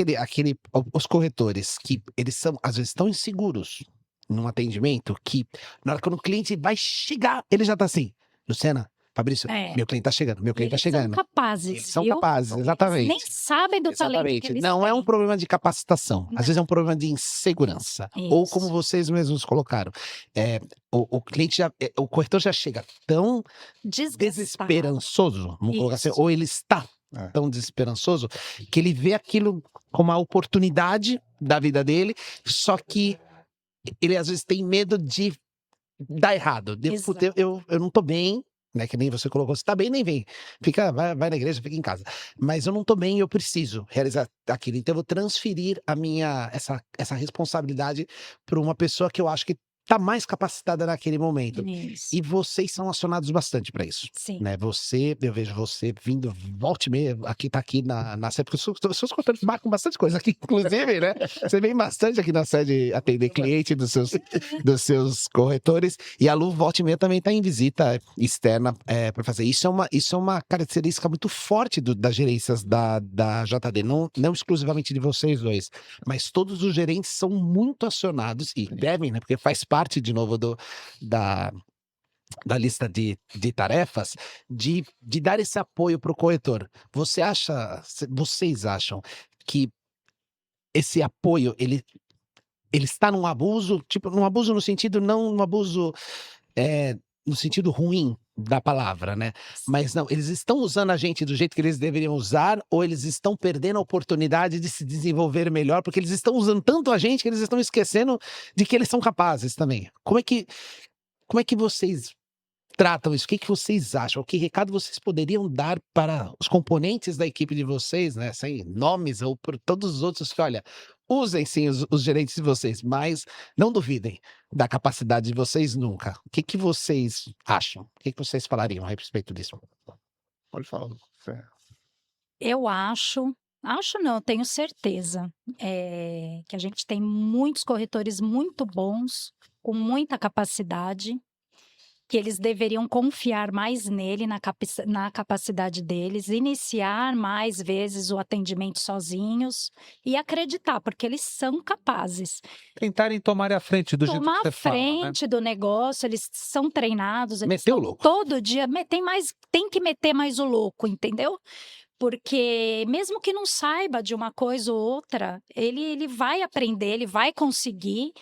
os corretores que eles são, às vezes, tão inseguros num atendimento que na hora que o cliente vai chegar, ele já tá assim, Luciana, Fabrício, meu cliente tá chegando, meu cliente tá chegando. Eles são capazes, Eles são viu? capazes, Eles exatamente. nem sabem do talento que Exatamente. eles Não é um têm. problema de capacitação, às vezes é um problema de insegurança. Ou Isso. como vocês mesmos colocaram, o cliente o corretor já chega tão Desgastado. desesperançoso, vamos colocar assim, Isso. ou ele está tão desesperançoso que ele vê aquilo como a oportunidade da vida dele, só que ele às vezes tem medo de dar errado. Exato. Eu não tô bem, né? Que nem você colocou, você tá bem, nem vem. Vai na igreja, fica em casa. Mas eu não tô bem e eu preciso realizar aquilo. Então eu vou transferir essa responsabilidade para uma pessoa que eu acho que tá mais capacitada naquele momento. Isso. E vocês são acionados bastante para isso. Sim. Né? Eu vejo você vindo, volte e meia, tá aqui na sede, porque os seus corretores marcam bastante coisa aqui, inclusive, né? Você vem bastante aqui na sede atender cliente dos seus corretores, e a Lu, volte e meia, também tá em visita externa para fazer. Isso é uma característica muito forte das gerências da JD, não exclusivamente de vocês dois, mas todos os gerentes são muito acionados, e devem, né? Porque faz parte, de novo, da lista de tarefas, de dar esse apoio para o corretor. Vocês acham que esse apoio, ele está num abuso, tipo, num abuso no sentido, não um abuso no sentido ruim da palavra, né? Mas não, eles estão usando a gente do jeito que eles deveriam usar, ou eles estão perdendo a oportunidade de se desenvolver melhor, porque eles estão usando tanto a gente que eles estão esquecendo de que eles são capazes também. Como é que vocês tratam isso? O que vocês acham? Que recado vocês poderiam dar para os componentes da equipe de vocês, né? Sem nomes, ou por todos os outros que, olha, usem sim os gerentes de vocês, mas não duvidem da capacidade de vocês nunca. O que vocês acham? O que vocês falariam a respeito disso? pode falar. Eu acho não, tenho certeza, que a gente tem muitos corretores muito bons, com muita capacidade, que eles deveriam confiar mais nele, na capacidade deles, iniciar mais vezes o atendimento sozinhos e acreditar, porque eles são capazes. Tentarem tomar a frente do jeito Tomar que a você fala, né? frente do negócio, eles são treinados, eles Meteu o estão louco. todo dia, tem que meter mais o louco, entendeu? Porque mesmo que não saiba de uma coisa ou outra, ele vai aprender, ele vai conseguir,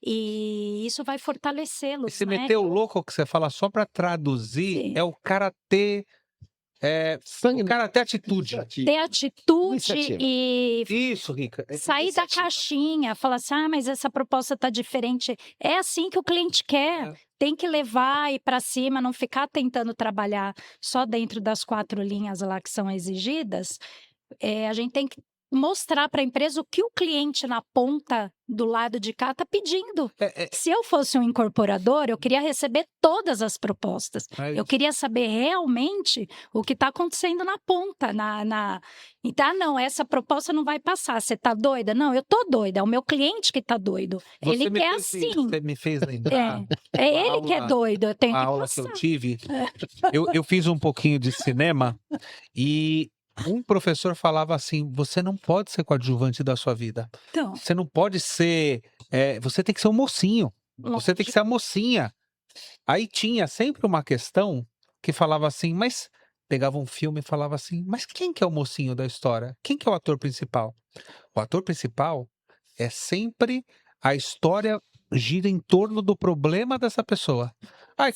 e isso vai fortalecê-los, Esse né? meter o louco que você fala, só para traduzir, Sim. é o cara ter O cara tem atitude. Ter atitude Iniciativa. e Isso, Rica. sair da caixinha, falar assim, mas essa proposta tá diferente. É assim que o cliente quer. Tem que levar e ir para cima, não ficar tentando trabalhar só dentro das 4 linhas lá que são exigidas. A gente tem que mostrar para a empresa o que o cliente na ponta do lado de cá está pedindo. Se eu fosse um incorporador, eu queria receber todas as propostas. Eu queria saber realmente o que está acontecendo na ponta. Então, não, essa proposta não vai passar. Você está doida? Não, eu estou doida. É o meu cliente que está doido. Ele quer assim. Você me fez lembrar. É ele que é doido. Eu tenho A que aula que passar. eu tive, eu fiz um pouquinho de cinema e um professor falava assim: você não pode ser coadjuvante da sua vida. Então, Você não pode ser. Você tem que ser um mocinho. Você tem que ser a mocinha. Aí tinha sempre uma questão que falava assim, mas pegava um filme e falava assim, mas quem que é o mocinho da história? Quem que é o ator principal? O ator principal é sempre a história gira em torno do problema dessa pessoa.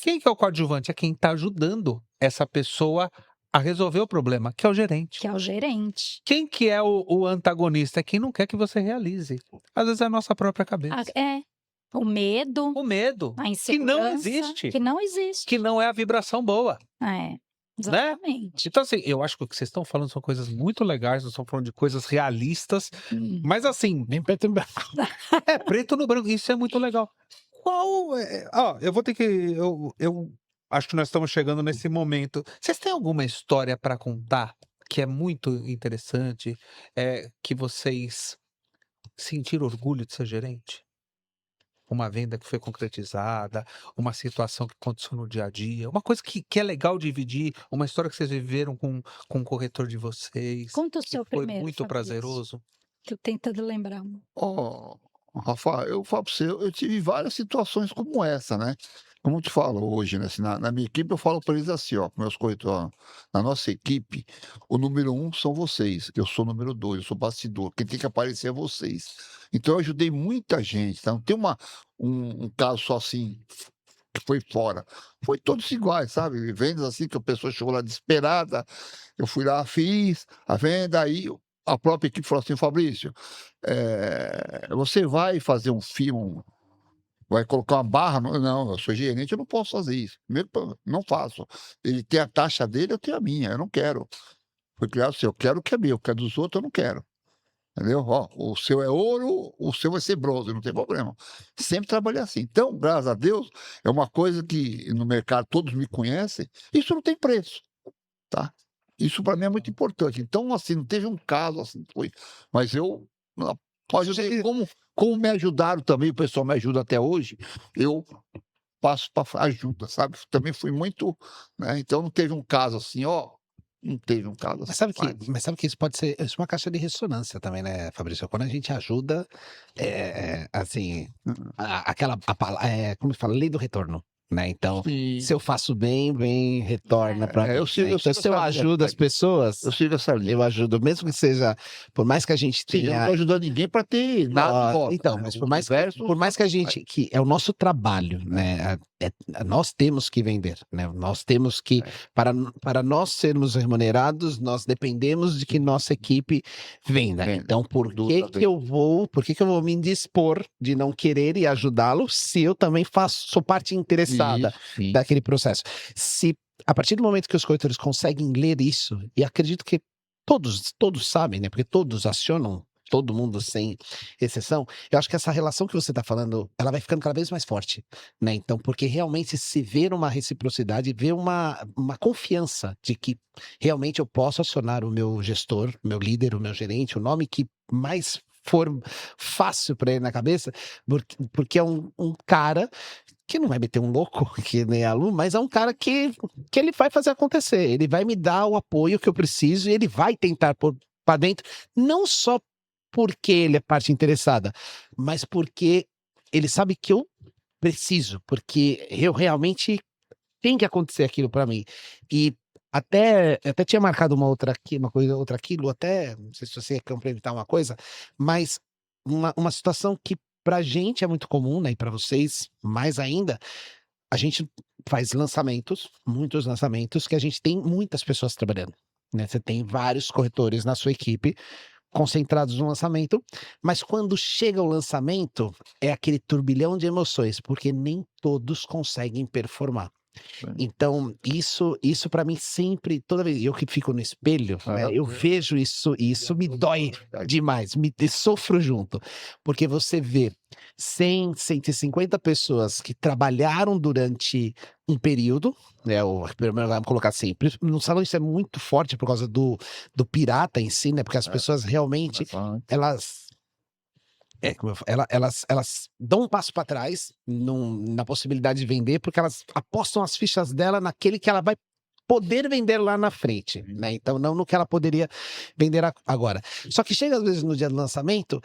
Quem que é o coadjuvante? É quem está ajudando essa pessoa a resolver o problema, que é o gerente. que é o gerente. Quem que é o antagonista? É quem não quer que você realize. Às vezes é a nossa própria cabeça. O medo, O medo, a que insegurança. não existe, Que não existe. que não é a vibração boa. Exatamente. Então, assim, eu acho que o que vocês estão falando são coisas muito legais, nós estamos falando de coisas realistas, mas assim, Bem preto e branco. preto no branco, isso é muito legal. Eu vou ter que, eu acho que nós estamos chegando nesse momento. Vocês têm alguma história para contar que é muito interessante, que vocês sentiram orgulho de ser gerente? Uma venda que foi concretizada, uma situação que aconteceu no dia a dia, uma coisa que é legal dividir, uma história que vocês viveram com o corretor de vocês, Conta o que seu foi primeiro, muito Fabrício. prazeroso. Tô tentando lembrar. Rafa, eu falo para você, eu tive várias situações como essa, né? Como eu te falo hoje, né? Assim, na minha equipe, eu falo para eles assim, ó, meus corretores, na nossa equipe, o número 1 são vocês, eu sou o número 2, eu sou bastidor, quem tem que aparecer é vocês. Então, eu ajudei muita gente, tá? Não tem um caso só assim, que foi fora. Foi todos iguais, sabe? Vendas assim, que a pessoa chegou lá desesperada, eu fui lá, fiz a venda, aí a própria equipe falou assim, Fabrício, você vai fazer um filme, vai colocar uma barra? Não, eu sou gerente, eu não posso fazer isso. Primeiro, não faço. Ele tem a taxa dele, eu tenho a minha, eu não quero. Foi criado assim, eu quero o que é meu, o que é dos outros eu não quero. Entendeu? O seu é ouro, o seu vai ser bronze, não tem problema. Sempre trabalhei assim. Então, graças a Deus, é uma coisa que no mercado todos me conhecem, isso não tem preço, tá? Isso para mim é muito importante. Então, assim, não teve um caso assim, foi. Mas eu ajudei, como me ajudaram também, o pessoal me ajuda até hoje, eu passo para ajuda, sabe? Também fui muito, né? Então não teve um caso assim, não teve um caso assim. Mas sabe que isso pode ser uma caixa de ressonância também, né, Fabrício? Quando a gente ajuda, assim, como se fala, lei do retorno, né? Então, se eu faço bem retorna para mim. Então, se eu ajudo as pessoas, Eu sigo essa linha. eu ajudo, mesmo que seja, por mais que a gente Sim, eu não tenha... estou ajudando ninguém para ter nada de volta, Então, né? mas O por mais universo que a gente, que é o nosso trabalho, né? Nós temos que vender, né? Nós temos que, para nós sermos remunerados, nós dependemos de que nossa equipe venda. Venda. Então, por Dúvida que eu vou me indispor de não querer e ajudá-lo se eu também sou parte interessada Isso, sim. daquele processo? Se a partir do momento que os corretores conseguem ler isso, e acredito que todos sabem, né? Porque todos acionam, todo mundo sem exceção, eu acho que essa relação que você está falando, ela vai ficando cada vez mais forte, né? Então, porque realmente se vê uma reciprocidade, vê uma confiança de que realmente eu posso acionar o meu gestor, o meu líder, o meu gerente, o nome que mais for fácil para ele na cabeça, porque é um cara que não vai meter um louco, que nem a Lu, mas é um cara que ele vai fazer acontecer, ele vai me dar o apoio que eu preciso e ele vai tentar pôr para dentro, não só porque ele é parte interessada, mas porque ele sabe que eu preciso, porque eu realmente tem que acontecer aquilo para mim. E até tinha marcado uma outra aquilo, até, não sei se você quer complementar uma coisa, mas uma situação que pra gente é muito comum, né, e pra vocês mais ainda, a gente faz lançamentos, muitos lançamentos, que a gente tem muitas pessoas trabalhando, né? Você tem vários corretores na sua equipe concentrados no lançamento, mas quando chega o lançamento, é aquele turbilhão de emoções, porque nem todos conseguem performar. Então, isso para mim sempre, toda vez eu que fico no espelho, né, eu vejo isso e isso me dói demais, sofro junto, porque você vê 100, 150 pessoas que trabalharam durante um período, né, vamos colocar assim, no salão isso é muito forte por causa do pirata em si, né, porque as pessoas realmente, elas elas dão um passo para trás na possibilidade de vender, porque elas apostam as fichas dela naquele que ela vai poder vender lá na frente, né? Então, não no que ela poderia vender agora. Só que chega às vezes no dia do lançamento,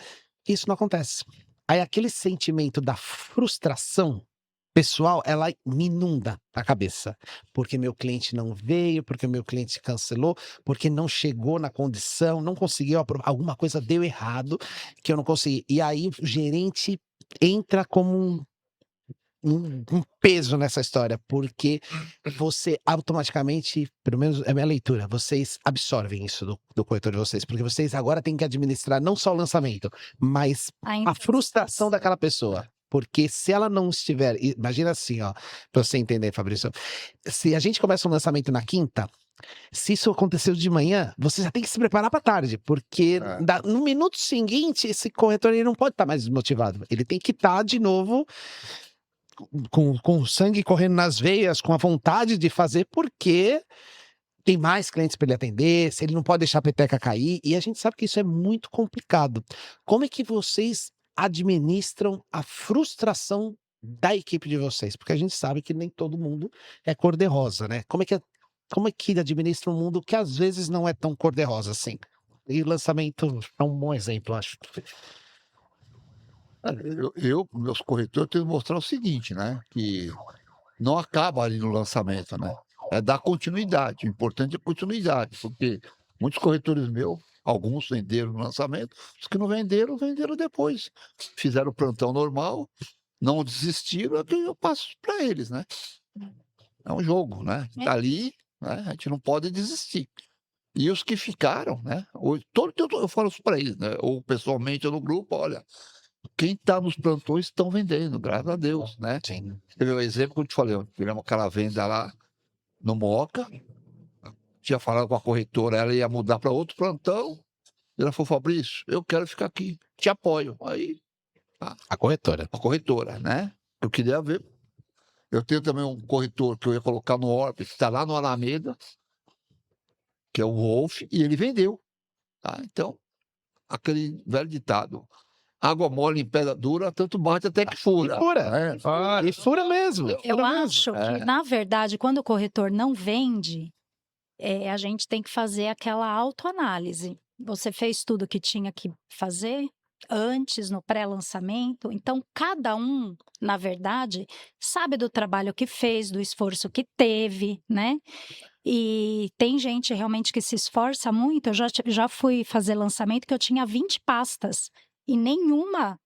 isso não acontece. Aí aquele sentimento da frustração pessoal, ela me inunda a cabeça, porque meu cliente não veio, porque meu cliente cancelou, porque não chegou na condição, não conseguiu aprovar, alguma coisa deu errado que eu não consegui. E aí o gerente entra como um peso nessa história, porque você automaticamente, pelo menos é a minha leitura, vocês absorvem isso do corretor de vocês, porque vocês agora têm que administrar não só o lançamento, mas a frustração daquela pessoa. Porque se ela não estiver, imagina assim, ó, pra você entender, Fabrício, se a gente começa um lançamento na quinta, se isso aconteceu de manhã, você já tem que se preparar para tarde, porque no minuto seguinte, esse corretor ele não pode estar mais desmotivado, ele tem que estar de novo com o sangue correndo nas veias, com a vontade de fazer, porque tem mais clientes para ele atender, se ele não pode deixar a peteca cair, e a gente sabe que isso é muito complicado. Como é que vocês administram a frustração da equipe de vocês? Porque a gente sabe que nem todo mundo é cor-de-rosa, né? Como é que administra um mundo que às vezes não é tão cor-de-rosa assim? E o lançamento é um bom exemplo, acho. Meus corretores, tenho que mostrar o seguinte, né? Que não acaba ali no lançamento, né? É dar continuidade. O importante é continuidade, porque muitos corretores meus, alguns venderam no lançamento, os que não venderam, venderam depois. Fizeram o plantão normal, não desistiram, é que eu passo para eles, né? É um jogo, né? Tá ali, né? A gente não pode desistir. E os que ficaram, né? Eu falo isso para eles, né? Ou pessoalmente ou no grupo, olha, quem está nos plantões estão vendendo, graças a Deus, né? Sim. Teve um exemplo que eu te falei, tivemos aquela venda lá no Moca, tinha falado com a corretora, ela ia mudar para outro plantão, e ela falou, Fabrício, eu quero ficar aqui, te apoio. Aí, A corretora, né? Eu queria ver. Eu tenho também um corretor que eu ia colocar no Orbit, que está lá no Alameda, que é o Wolf, e ele vendeu. Tá? Então, aquele velho ditado, água mole em pedra dura, tanto bate até que fura. E fura mesmo. Eu acho que, na verdade, quando o corretor não vende, a gente tem que fazer aquela autoanálise. Você fez tudo que tinha que fazer antes, no pré-lançamento. Então, cada um, na verdade, sabe do trabalho que fez, do esforço que teve, né? E tem gente realmente que se esforça muito. Eu já fui fazer lançamento que eu tinha 20 pastas. E nenhuma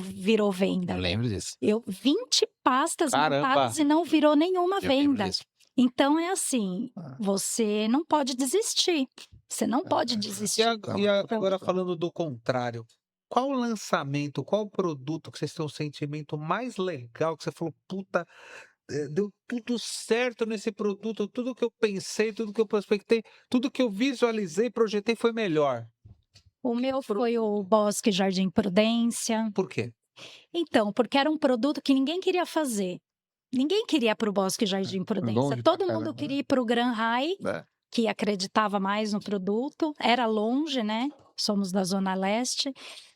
virou venda. Eu lembro disso. 20 pastas montadas e não virou nenhuma venda. Então é assim, você não pode desistir. Você não pode desistir. E agora falando do contrário, qual lançamento, qual produto que vocês têm um sentimento mais legal que você falou, puta, deu tudo certo nesse produto, tudo que eu pensei, tudo que eu prospectei, tudo que eu visualizei, projetei foi melhor. O meu foi o Bosque Jardim Prudência. Por quê? Então, porque era um produto que ninguém queria fazer. Ninguém queria ir para o Bosque Jardim Prudência. Todo mundo queria ir para o Gran High, que acreditava mais no produto. Era longe, né? Somos da Zona Leste.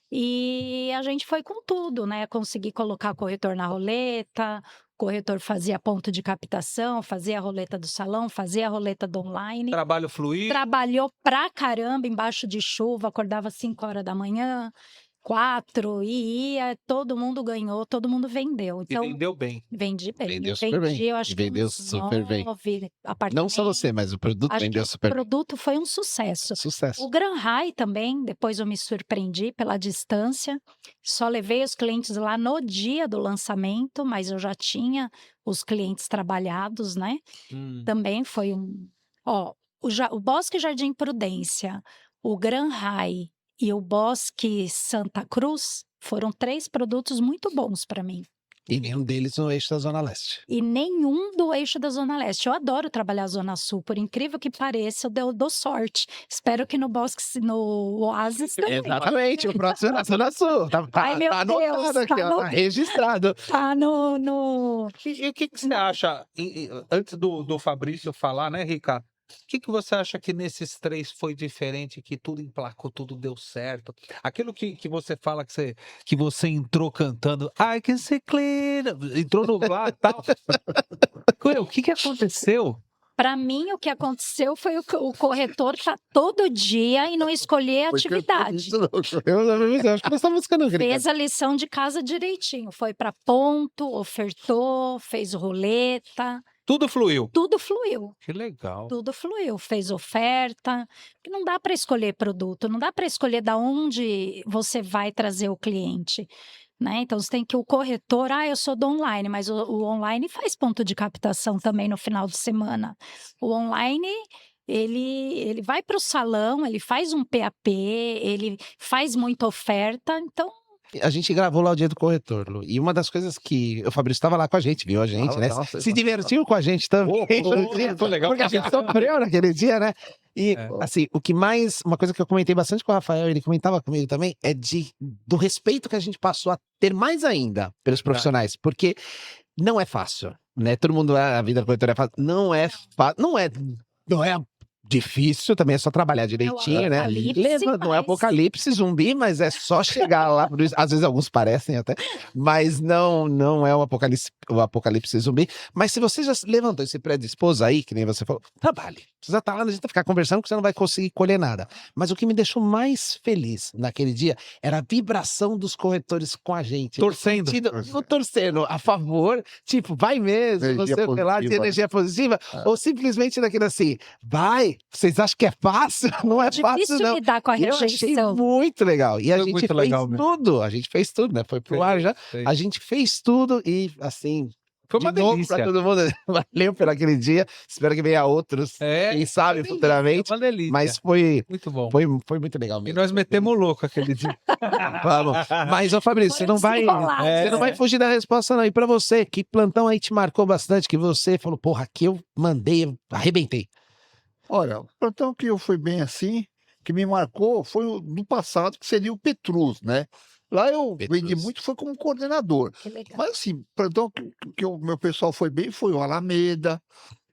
E a gente foi com tudo, né? Consegui colocar corretor na roleta, o corretor fazia ponto de captação, fazia a roleta do salão, fazia a roleta do online. Trabalho fluido. Trabalhou pra caramba, embaixo de chuva, acordava às 5 horas da manhã. 4 e ia, todo mundo ganhou, todo mundo vendeu. E Então, vendeu bem. vendi bem. Vendeu Eu super bem. vendi, eu acho E que vendeu uns super bem. 9 Não só você, apartamentos. mas o produto Acho que vendeu o super bem. produto foi um sucesso. Sucesso. O Gran High também, depois eu me surpreendi pela distância. Só levei os clientes lá no dia do lançamento, mas eu já tinha os clientes trabalhados, né? Também foi um. Ó, o Bosque Jardim Prudência, o Gran High e o Bosque Santa Cruz foram 3 produtos muito bons para mim. E nenhum deles no eixo da Zona Leste. E nenhum do eixo da Zona Leste. Eu adoro trabalhar a Zona Sul, por incrível que pareça, eu dou sorte. Espero que no Bosque, no Oasis também. Exatamente, o próximo é na Zona Sul. Ai, meu anotado Deus, aqui, tá ó, no- tá registrado. Tá no... E o que você acha, antes do Fabrício falar, né, Rica? O que você acha que nesses 3 foi diferente, que tudo emplacou, tudo deu certo? Aquilo que você fala que você entrou cantando, I can see clear, entrou no lá e tal. O que aconteceu? Para mim, o que aconteceu foi o corretor tá todo dia e não escolher a Foi que eu atividade. isso não. Eu acho que nós estamos buscando Fez a lição de casa direitinho. Foi para ponto, ofertou, fez roleta, Tudo fluiu. tudo fluiu. Que legal. Tudo fluiu, fez oferta. Porque não dá para escolher produto, não dá para escolher da onde você vai trazer o cliente, né? Então você tem que o corretor, eu sou do online, mas o online faz ponto de captação também no final de semana. O online ele vai para o salão, ele faz um PAP, ele faz muita oferta, então A gente gravou lá o dia do corretor, Lu. E uma das coisas que o Fabrício estava lá com a gente, viu a gente, né? Nossa, Se divertiu com a gente também. Foi legal. Porque a gente sofreu naquele dia, né? E, assim, uma coisa que eu comentei bastante com o Rafael, ele comentava comigo também, é do respeito que a gente passou a ter mais ainda pelos profissionais. Porque não é fácil, né? Todo mundo, a vida do corretor é fácil. Não é fácil, não é difícil, também é só trabalhar direitinho, né? apocalipse, Não é mas- apocalipse zumbi, mas é só chegar lá. Às vezes alguns parecem até, mas não é o apocalipse zumbi. Mas se você já se levantou e se predispôs aí, que nem você falou, trabalhe. Não precisa estar lá, não adianta ficar conversando, porque você não vai conseguir colher nada. Mas o que me deixou mais feliz naquele dia era a vibração dos corretores com a gente. Torcendo. Não torcendo a favor, tipo, vai mesmo, Energia você foi lá de positiva. energia positiva, ou simplesmente daquilo assim, vai, vocês acham que é fácil? Não é fácil, difícil não. lidar com a Eu achei rejeição. muito legal. E a Foi gente muito fez legal mesmo. tudo. A gente fez tudo, né? Foi pro ar já. Sei. A gente fez tudo e, assim, Foi uma de novo delícia. pra todo mundo. Valeu por aquele dia. Espero que venha outros, quem sabe, uma delícia, futuramente. Uma delícia. Mas foi Muito bom. muito legal E mesmo. nós metemos louco aquele dia. Vamos. Mas, ô Fabrício, você não vai. desenrolado. Você não vai fugir da resposta, não. E pra você, que plantão aí te marcou bastante, que você falou, porra, aqui eu mandei, eu arrebentei. Olha, o plantão que eu fui bem assim, que me marcou, foi o do passado, que seria o Petrus, né? Lá eu Petrus. vendi muito, foi como coordenador. Que legal. Mas assim, plantão que o meu pessoal foi bem foi o Alameda,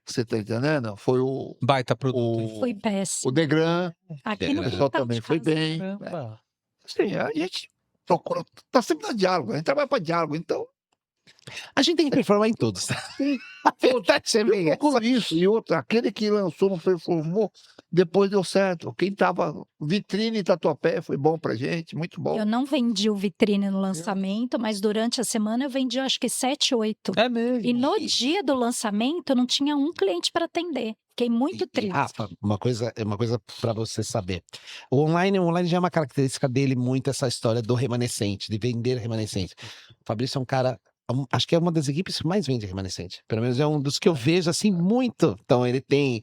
você tá entendendo? Foi Baita produto. o, Foi péssimo. o Degran, Aqui no o pessoal quintal também de foi casa. bem. Caramba. Sim, a gente procura, tá sempre na diálogo, a gente trabalha para diálogo, então A gente tem que performar em todos. A verdade é bem eu essa. procuro isso. E outro, aquele que lançou, não performou, depois deu certo. Quem tava vitrine e Tatuapé foi bom pra gente, muito bom. Eu não vendi o vitrine no lançamento, mas durante a semana eu vendi, acho que 7, 8. É mesmo. E no dia do lançamento não tinha um cliente para atender. Fiquei muito E, triste. Rafa, uma coisa para você saber. O online já é uma característica dele muito essa história do remanescente, de vender remanescente. O Fabrício é um cara, acho que é uma das equipes que mais vende remanescente. Pelo menos é um dos que eu vejo assim muito. Então ele tem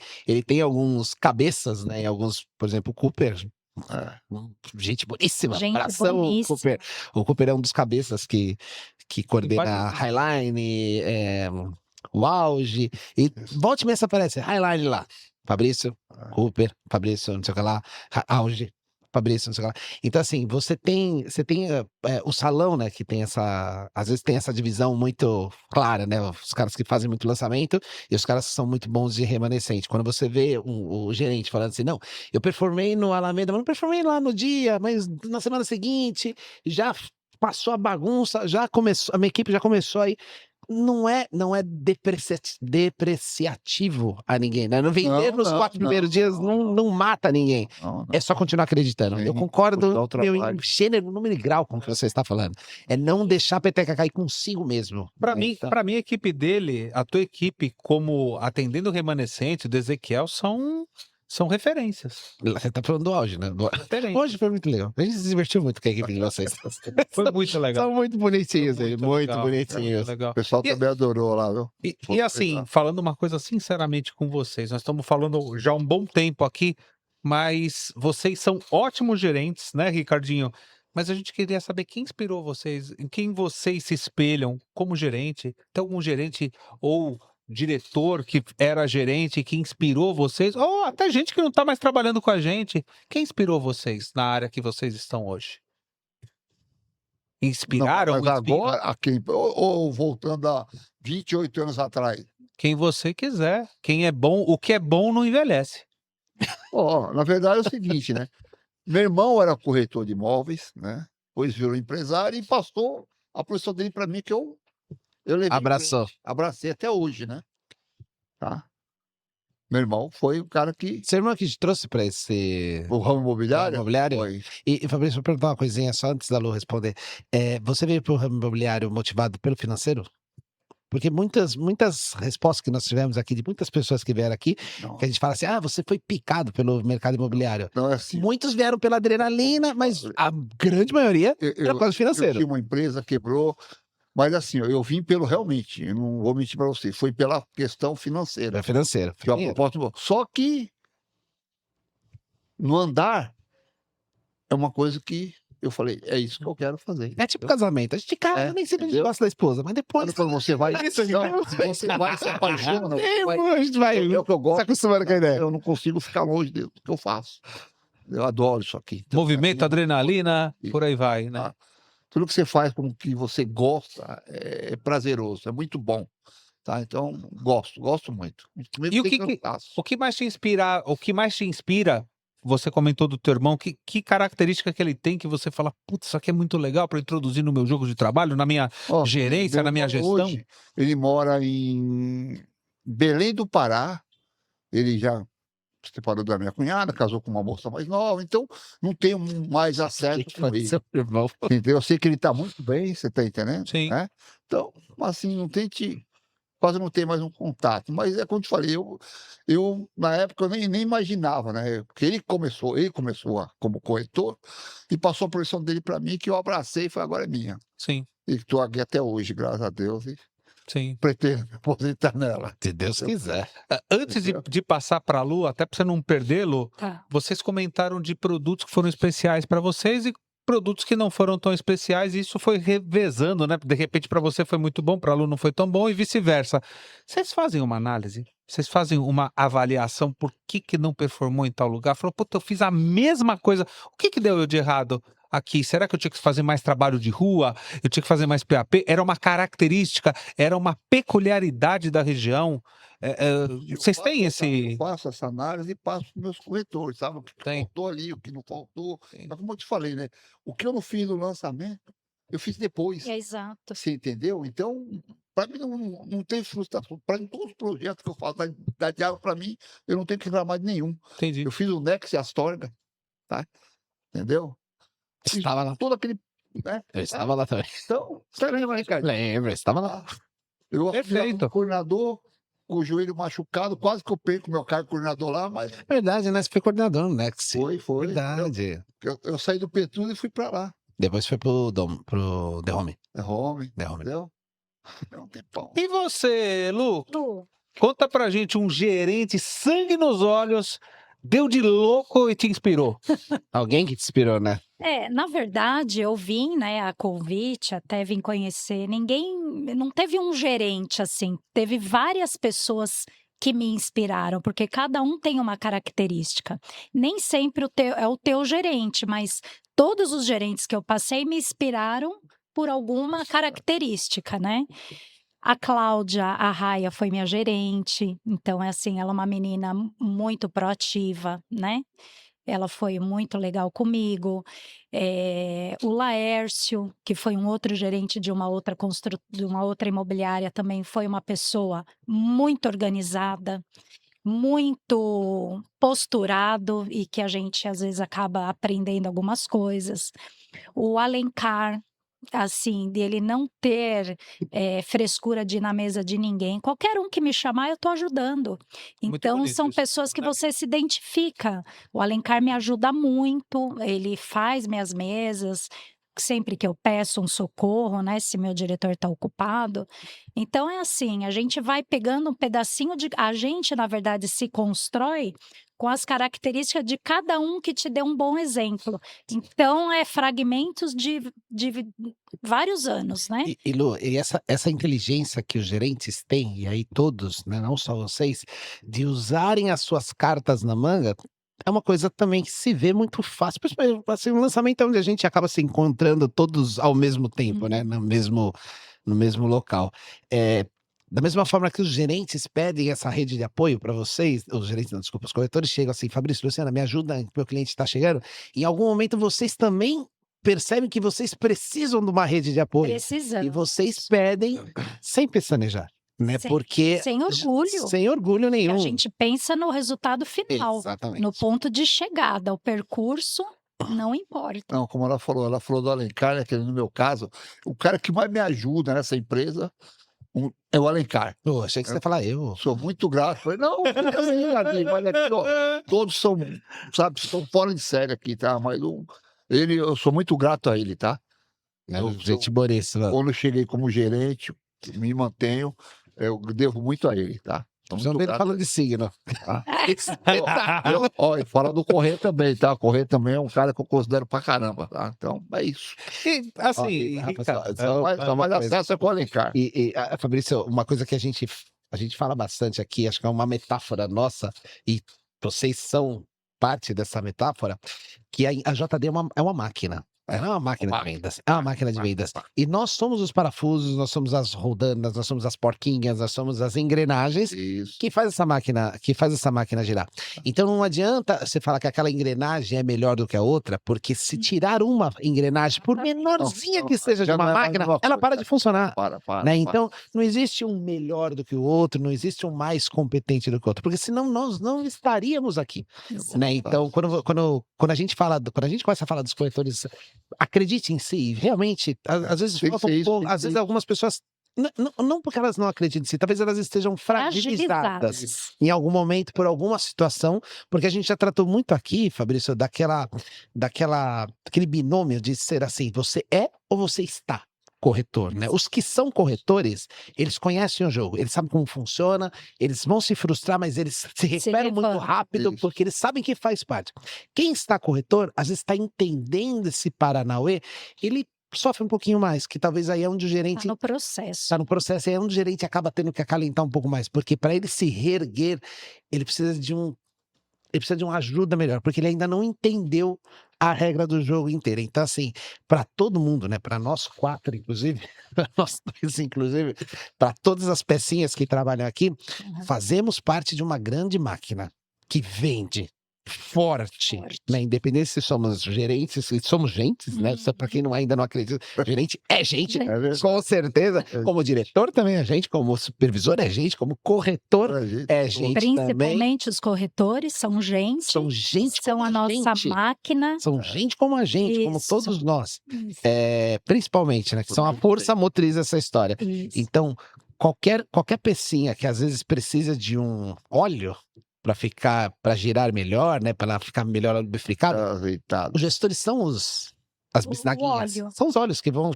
alguns cabeças, né? Em alguns, por exemplo, o Cooper. Gente boníssima. Gente Abração, boníssima. Cooper. O Cooper é um dos cabeças que coordena a vários- Highline, o Auge. E volte e meia aparece, Highline lá. Fabrício, Cooper, Fabrício, não sei o que lá, Auge, Fabrício, não sei o que lá. Então, assim, você tem o salão, né, que tem às vezes tem essa divisão muito clara, né, os caras que fazem muito lançamento e os caras que são muito bons de remanescente. Quando você vê o gerente falando assim, não, eu performei no Alameda, mas não performei lá no dia, mas na semana seguinte já passou a bagunça, já começou, a minha equipe já começou aí. não é depreciativo a ninguém, né? Não vender nos 4 primeiros dias não mata ninguém. Não. É só continuar acreditando. Eu Sim, concordo continuar o em trabalho. gênero, número e grau com o que você está falando. É não deixar a peteca cair consigo mesmo. Para né? mim, Então, para mim, a equipe dele, a tua equipe, como atendendo o remanescente do Ezequiel, são referências. você tá falando do auge, né? Referências. Hoje foi muito legal. A gente se divertiu muito com a equipe de vocês. Foi muito legal. São muito bonitinhos, Foi eles. Muito legal, bonitinhos. muito legal. O pessoal E- também adorou lá, viu? E assim, falando uma coisa sinceramente com vocês, nós estamos falando já há um bom tempo aqui, mas vocês são ótimos gerentes, né, Ricardinho? Mas a gente queria saber quem inspirou vocês, em quem vocês se espelham como gerente. Tem algum gerente ou diretor que era gerente que inspirou vocês? Ou até gente que não está mais trabalhando com a gente. Quem inspirou vocês na área que vocês estão hoje? Inspiraram? Não, mas agora, aqui, ou voltando a 28 anos atrás. Quem você quiser. Quem é bom, o que é bom não envelhece. Ó, na verdade é o seguinte, né? Meu irmão era corretor de imóveis, né? Depois virou empresário e passou a profissão dele para mim, que eu levei. Abraçou. Abracei até hoje, né? Tá? Meu irmão foi o cara que. Seu irmão que te trouxe para esse O ramo imobiliário? imobiliário? Foi. E Fabrício, vou perguntar uma coisinha só antes da Lu responder. Você veio para o ramo imobiliário motivado pelo financeiro? Porque muitas respostas que nós tivemos aqui, de muitas pessoas que vieram aqui, Não, que a gente fala assim, você foi picado pelo mercado imobiliário. não é assim. Muitos vieram pela adrenalina, mas a grande maioria Eu, era por causa do eu financeiro. tinha uma empresa, quebrou. Mas assim, ó, eu vim pelo realmente, eu não vou mentir para você, foi pela questão financeira. É financeiro. Que eu aposto- Só que no andar é uma coisa que eu falei, é isso que eu quero fazer. É tipo casamento. A gente casa, nem sempre a gente entendeu? gosta da esposa, mas depois. Quando você vai, Isso, não, você vai se apaixona, A gente vai é o que eu se gosto. acostumando com a ideia. Eu não consigo ficar longe do que eu faço. Eu adoro isso aqui. Então, Movimento, pra mim, adrenalina, por aí vai, né? Ah, tudo que você faz com o que você gosta é prazeroso, é muito bom. Tá? Então, gosto muito. Mesmo E o sem que- cansaço. O que mais te inspira, você comentou do teu irmão, que característica que ele tem que você fala, putz, isso aqui é muito legal para introduzir no meu jogo de trabalho, na minha Ó, gerência, meu na minha irmão gestão? hoje, ele mora em Belém do Pará. Ele já se separou da minha cunhada, casou com uma moça mais nova, então não tenho mais acesso com ele. Seu irmão. Entendeu? Eu sei que ele está muito bem, você está entendendo? Sim. Né? Então, assim, não tente. Quase não tem mais um contato. Mas é como eu te falei, eu na época eu nem imaginava, né? Porque ele começou como corretor e passou a profissão dele para mim, que eu abracei e falei, agora é minha. Sim, E estou aqui até hoje, graças a Deus, e sim. pretendo me aposentar nela. Se Deus quiser. Antes de passar para a Lu, até para você não perdê-lo, Tá. vocês comentaram de produtos que foram especiais para vocês e produtos que não foram tão especiais, e isso foi revezando, né? De repente para você foi muito bom, para a Lu não foi tão bom e vice-versa. Vocês fazem uma análise? Vocês fazem uma avaliação por que não performou em tal lugar? Falou, puta, eu fiz a mesma coisa. O que deu de errado aqui? Será que eu tinha que fazer mais trabalho de rua? Eu tinha que fazer mais PAP? Era uma característica? Era uma peculiaridade da região? Vocês têm Eu esse... faço essa análise e passo para os meus corretores, sabe? O que Tem. faltou ali, o que não faltou. Sim. Mas como eu te falei, né? O que eu não fiz no lançamento, eu fiz depois. É exato. Você entendeu? Então, para mim não tem frustração. Para todos os projetos que eu faço da Diálogo, para mim, eu não tenho que reclamar de nenhum. Entendi. Eu fiz o Nex e a Astorga, tá? Entendeu? Fiz Estava lá. todo aquele. Né? Eu estava lá também. Então, você lembra, Ricardo? Lembra, estava lá. Eu Perfeito. fui coordenador, com o joelho machucado, quase que eu perco meu cargo de coordenador lá, mas Verdade, né? Você foi coordenador, né? foi. Verdade. Eu saí do Petrus e fui para lá. Depois foi pro The Home. É home, The Home. entendeu? É um tempão. E você, Lu? Lu, Conta pra gente um gerente, sangue nos olhos, deu de louco e te inspirou. Alguém que te inspirou, né? na verdade, eu vim, né, a convite, até vim conhecer. Não teve um gerente assim, teve várias pessoas que me inspiraram, porque cada um tem uma característica. Nem sempre é o teu gerente, mas todos os gerentes que eu passei me inspiraram por alguma característica, né? A Cláudia, a Raia foi minha gerente, então é assim, ela é uma menina muito proativa, né? ela foi muito legal comigo. O Laércio, que foi um outro gerente de uma outra de uma outra imobiliária, também foi uma pessoa muito organizada, muito posturado e que a gente às vezes acaba aprendendo algumas coisas. O Alencar, assim, dele não ter frescura de ir na mesa de ninguém. Qualquer um que me chamar, eu tô ajudando. Muito Então, bonito são isso, pessoas que né? você se identifica. O Alencar me ajuda muito, ele faz minhas mesas. Sempre que eu peço um socorro, né? Se meu diretor está ocupado. Então, é assim: a gente vai pegando um pedacinho de. A gente, na verdade, se constrói com as características de cada um que te deu um bom exemplo. Então, é fragmentos de vários anos, né? E Lu, e essa inteligência que os gerentes têm, e aí todos, né, não só vocês, de usarem as suas cartas na manga, é uma coisa também que se vê muito fácil. Principalmente, assim, um lançamento é onde a gente acaba se encontrando todos ao mesmo tempo, né? No mesmo local. Da mesma forma que os gerentes pedem essa rede de apoio para vocês, os gerentes, não, desculpa, os corretores chegam assim: Fabrício, Luciana, me ajuda, meu cliente está chegando. Em algum momento vocês também percebem que vocês precisam de uma rede de apoio. E Precisamos. vocês pedem sem pestanejar, né? Sem- Porque sem orgulho. sem orgulho A nenhum. gente pensa no resultado final, Exatamente. no ponto de chegada. O percurso não importa. Não, como ela falou do Alencar, né, que no meu caso, o cara que mais me ajuda nessa empresa é o Alencar. Pô, achei que você ia falar eu. Sou muito grato. Falei, não, mas aqui, ó, todos são, sabe, estão fora de série aqui, tá? Mas eu sou muito grato a ele, tá? Gente boníssima. Quando eu cheguei como gerente, me mantenho, eu devo muito a ele, tá? Sou Não muito ele grato. falou de signo. Ó, e fala do Corrêa também, tá? Corrêa também é um cara que eu considero pra caramba, tá? Então, é isso. E, Ó, assim, Rafa, Ricardo, Só mais acesso é com o Alencar. Fabrício, uma coisa que a gente fala bastante aqui, acho que é uma metáfora nossa, e vocês são parte dessa metáfora, que a JD é uma máquina. Ela é uma máquina de vendas. É uma máquina de vendas. E nós somos os parafusos, nós somos as rodanas, nós somos as porquinhas, nós somos as engrenagens Isso. que faz essa máquina girar. Então não adianta você falar que aquela engrenagem é melhor do que a outra, porque se tirar uma engrenagem, por menorzinha que seja de já uma não é mais máquina, uma ela coisa. para de funcionar. Para. Né? Então, não existe um melhor do que o outro, não existe um mais competente do que o outro, porque senão nós não estaríamos aqui. Né? Então, quando a gente começa a falar dos corretores, acredite em si, realmente, às vezes Tem que falta ser um isso, pouco, tem que às ser vezes algumas pessoas, não porque elas não acreditam em si, talvez elas estejam fragilizadas em algum momento por alguma situação, porque a gente já tratou muito aqui, Fabrício, daquele binômio de ser assim: você é ou você está corretor, né? Os que são corretores, eles conhecem o jogo, eles sabem como funciona, eles vão se frustrar, mas eles se recuperam muito levantam. rápido, Isso. porque eles sabem que faz parte. Quem está corretor, às vezes está entendendo esse Paranauê, ele sofre um pouquinho mais, que talvez aí é onde o gerente Tá no processo. está no processo, é onde o gerente acaba tendo que acalentar um pouco mais, porque para ele se reerguer, ele precisa de uma ajuda melhor, porque ele ainda não entendeu a regra do jogo inteira. Então, assim, para todo mundo, né? Para nós quatro, inclusive, para nós dois, inclusive, para todas as pecinhas que trabalham aqui, fazemos parte de uma grande máquina que vende forte, né? Independente se somos gerentes, se somos gentes, né? Para quem ainda não acredita, gerente é gente, É verdade. com certeza. Como diretor também é gente, como supervisor é gente, como corretor é gente também. Principalmente os corretores são gente, São gente são como a nossa gente. máquina. São gente como a gente, como Isso. todos nós. Isso. Principalmente, né? Que são a força motriz dessa história. Isso. Então, qualquer pecinha que às vezes precisa de um óleo para girar melhor, né? Para ela ficar melhor lubrificada, Azeitado. os gestores são as bisnaguinhas. óleo. São os olhos que vão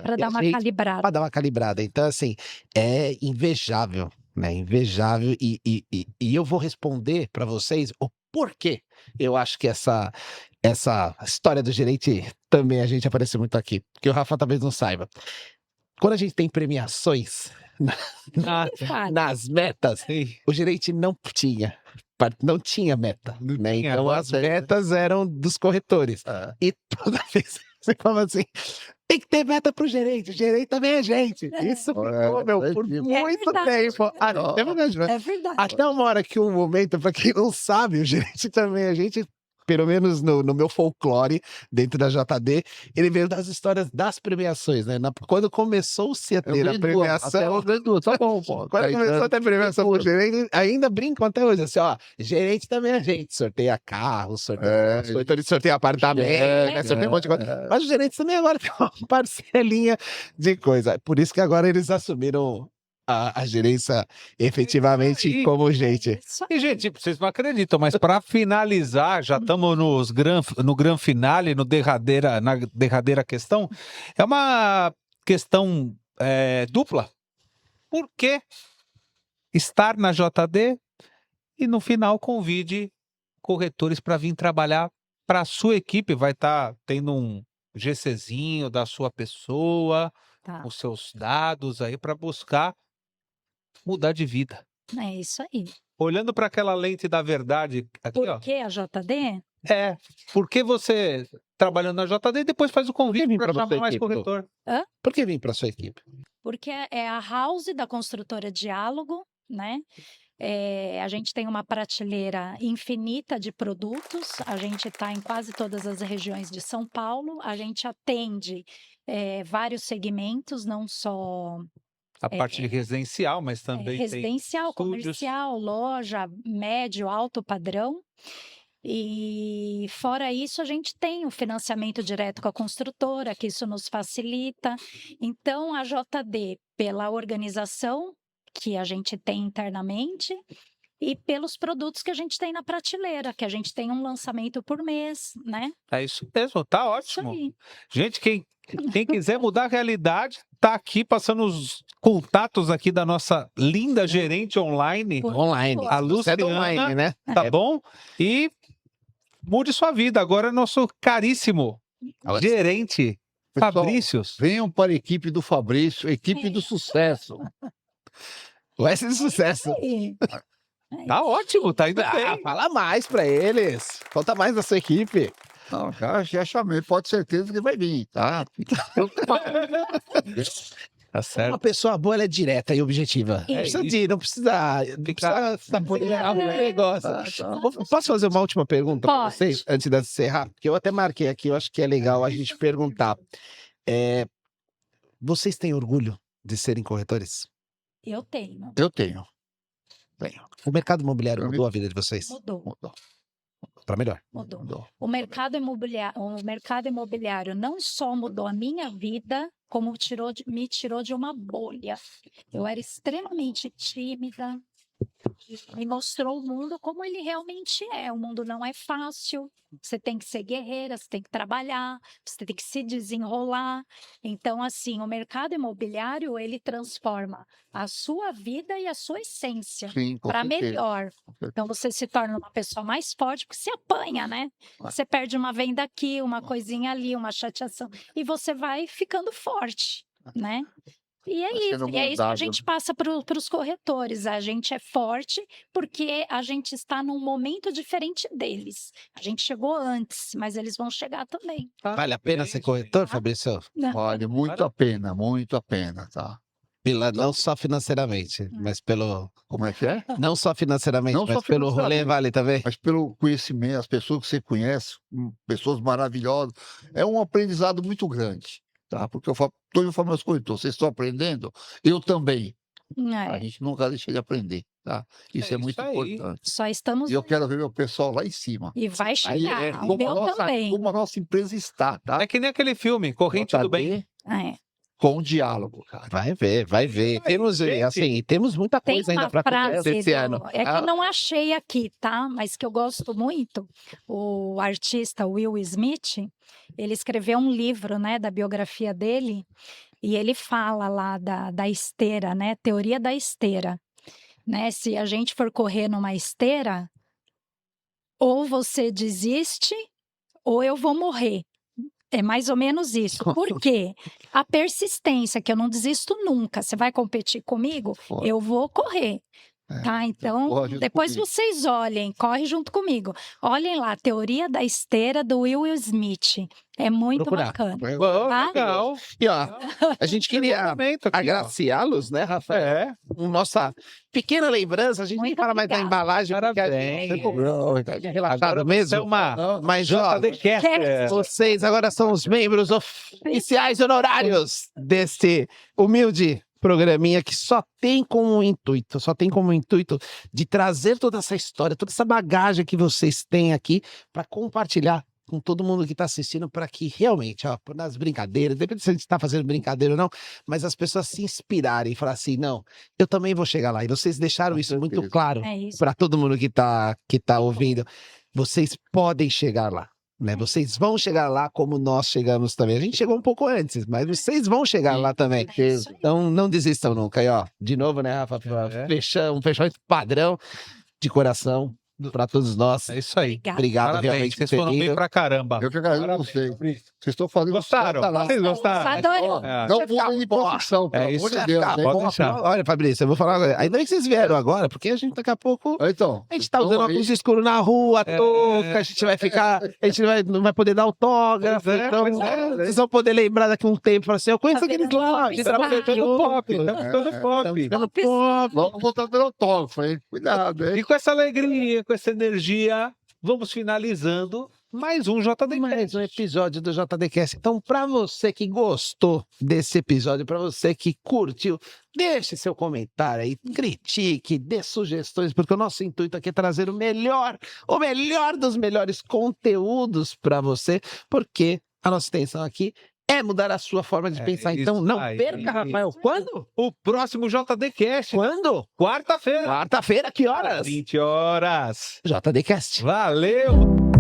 Para dar uma para calibrada. dar uma calibrada. Então, assim, é invejável, né? Invejável. E eu vou responder para vocês o porquê eu acho que essa história do gerente também a gente aparece muito aqui. Que o Rafa talvez não saiba. Quando a gente tem premiações Fale. nas metas, o gerente não tinha meta, né? Então as metas eram dos corretores. É. E toda vez você fala assim, Tem que ter meta pro gerente. O gerente também é gente. Isso ficou, meu, por É muito verdade. tempo. Ah, é verdade, né? É verdade. Até uma hora que um momento, pra quem não sabe, o gerente também é gente. Pelo menos no meu folclore, dentro da JD, ele veio das histórias das premiações, né? Quando começou-se a ter a premiação. Tá bom, pô. Quando começou a ter premiação pro gerente, ainda brincam até hoje, assim, ó, gerente também é gente, sorteia carro, sorteia apartamento, né, sorteia um monte de coisa. Mas os gerentes também agora tem uma parcelinha de coisa. Por isso que agora eles assumiram a gerência efetivamente E- como gente. Isso E, gente, vocês não acreditam, mas para finalizar, já estamos no gran finale, na derradeira questão. É uma questão dupla. Por que estar na JD e no final convide corretores para vir trabalhar para a sua equipe? Vai estar tendo um GCzinho da sua pessoa, tá. os seus dados aí para buscar mudar de vida. É isso aí. Olhando para aquela lente da verdade aqui, ó. Por que a JD? Por que você trabalhando na JD e depois faz o convite vir para pra chamar você, mais equipe, corretor? Por que vim para sua equipe? Porque é a house da construtora Diálogo, né? A gente tem uma prateleira infinita de produtos, a gente está em quase todas as regiões de São Paulo, a gente atende vários segmentos, não só A parte de residencial, mas também residencial, tem estúdios. comercial, loja, médio, alto padrão. E fora isso, a gente tem o financiamento direto com a construtora, que isso nos facilita. Então, a JD, pela organização que a gente tem internamente e pelos produtos que a gente tem na prateleira, que a gente tem um lançamento por mês, né? É isso mesmo, tá Isso ótimo. aí. Gente, quem quiser mudar a realidade, tá aqui passando os contatos aqui da nossa linda gerente online, Por Online. favor. a Você é do Luciana, online, né? tá bom? E mude sua vida. Agora, nosso caríssimo Agora- gerente, Pessoal, Fabrícios. venham para a equipe do Fabrício, equipe do sucesso. O S de sucesso. E- Tá ótimo, tá indo Ah, bem. fala mais pra eles. Conta mais da sua equipe. Não, já chamei, pode ter certeza que vai vir, tá? Tá Uma certo. pessoa boa, ela é direta e objetiva. É Não precisa isso. não precisa saborear o negócio. Posso fazer uma última pergunta para Pode. vocês, antes de encerrar? Porque eu até marquei aqui, eu acho que é legal a gente perguntar. Vocês têm orgulho de serem corretores? Eu tenho. Eu tenho. O mercado imobiliário Eu me- mudou a vida de vocês? Mudou. Para melhor. Mudou. O mercado imobiliário não só mudou a minha vida, como me tirou de uma bolha. Eu era extremamente tímida, me mostrou o mundo como ele realmente é. O mundo não é fácil, você tem que ser guerreira, você tem que trabalhar, você tem que se desenrolar. Então, assim, o mercado imobiliário, ele transforma a sua vida e a sua essência Sim, com para certeza. melhor. Então você se torna uma pessoa mais forte, porque você apanha, né? Você perde uma venda aqui, uma coisinha ali, uma chateação, e você vai ficando forte, né? E é Vai isso, sendo e é isso que a moldável. gente passa para os corretores. A gente é forte porque a gente está num momento diferente deles. A gente chegou antes, mas eles vão chegar também. Vale a pena ser corretor, Fabrício? Vale muito a pena, tá? Não só financeiramente, mas pelo... Como é que é? Não só financeiramente, Não mas só pelo rolê financeiramente. vale também. Mas pelo conhecimento, as pessoas que você conhece, pessoas maravilhosas, é um aprendizado muito grande, tá? Porque eu falo, todos os meus corretores, vocês estão aprendendo? Eu também. A É, gente nunca deixa de aprender, tá? Isso é, isso muito aí. importante. só estamos E eu quero ver meu pessoal lá em cima. e vai Aí chegar. O como, meu também. como a nossa empresa está, tá? É que nem aquele filme, Corrente do Bem. JD É. com diálogo, cara. Vai ver, vai ver. Temos, gente. assim, temos muita Tem coisa ainda uma para frase acontecer esse ano. é que eu não achei aqui, tá? Mas que eu gosto muito. O artista Will Smith, ele escreveu um livro, né, da biografia dele, e ele fala lá da esteira, né? Teoria da esteira, né? Se a gente for correr numa esteira, ou você desiste, ou eu vou morrer. É mais ou menos isso. Por quê? A persistência, que eu não desisto nunca. Você vai competir comigo? Foi. Eu vou correr. Tá, então, Corre junto depois comigo. vocês olhem, corre junto comigo. Olhem lá, Teoria da Esteira do Will Smith. É muito Procurar. bacana. Bom, Tá? legal. E ó, a gente queria Momento aqui, ó. agraciá-los, né, Rafael? É. Nossa pequena lembrança, a gente nem Muito fala mais da obrigada. embalagem, porque a Parabéns. gente é relaxado Agora você é mesmo. uma Mas, ó, JDcaster. vocês agora são os membros oficiais honorários desse humilde programinha que só tem como intuito de trazer toda essa história, toda essa bagagem que vocês têm aqui para compartilhar com todo mundo que está assistindo, para que realmente, ó, nas brincadeiras, depende se a gente está fazendo brincadeira ou não, mas as pessoas se inspirarem e falar assim, não, eu também vou chegar lá. E vocês deixaram Com isso muito certeza. claro É isso. para todo mundo que tá ouvindo. Vocês podem chegar lá, né? Vocês vão chegar lá como nós chegamos também. A gente chegou um pouco antes, mas vocês vão chegar lá também. É isso aí. Então não desistam nunca. E ó, de novo, né, Rafa? Um fechamento padrão de coração para todos nós. É isso aí. Obrigada. Obrigado Parabéns, realmente por vocês ter foram bem vindo. pra caramba. Eu que agradeço vocês. Vocês estão fazendo Gostaram? falta lá. Vocês gostaram? Adorei. Ó, É. não mudem de posição, pelo É amor isso. de Deus. Ficar hein? Pode bom. deixar. Olha, Fabrício, eu vou falar agora. Ainda bem que vocês vieram agora, porque a gente daqui a pouco. Então, A gente tá então usando aí- óculos escuros na rua, touca, a gente vai ficar. A gente não vai poder dar autógrafo. Pois é, Então, pois é. vocês vão poder lembrar daqui a um tempo. Falar assim, eu conheço Tá aqueles virando lá. um A gente popstar. trabalhou Ficando junto. pop, tá ficando pop. Ficando pop. Vamos voltar dando autógrafo, hein? Cuidado, hein? E com essa alegria, com essa energia, vamos finalizando mais um JD. Mais um episódio do JDcast. Então, para você que gostou desse episódio, para você que curtiu, deixe seu comentário aí, critique, dê sugestões, porque o nosso intuito aqui é trazer o melhor dos melhores conteúdos para você, porque a nossa intenção aqui é mudar a sua forma de É pensar. isso Então, não aí. perca, Rafael. Quando? O próximo JDcast, Quando? quarta-feira, Quarta-feira, que horas? 20 horas. JDcast. Valeu!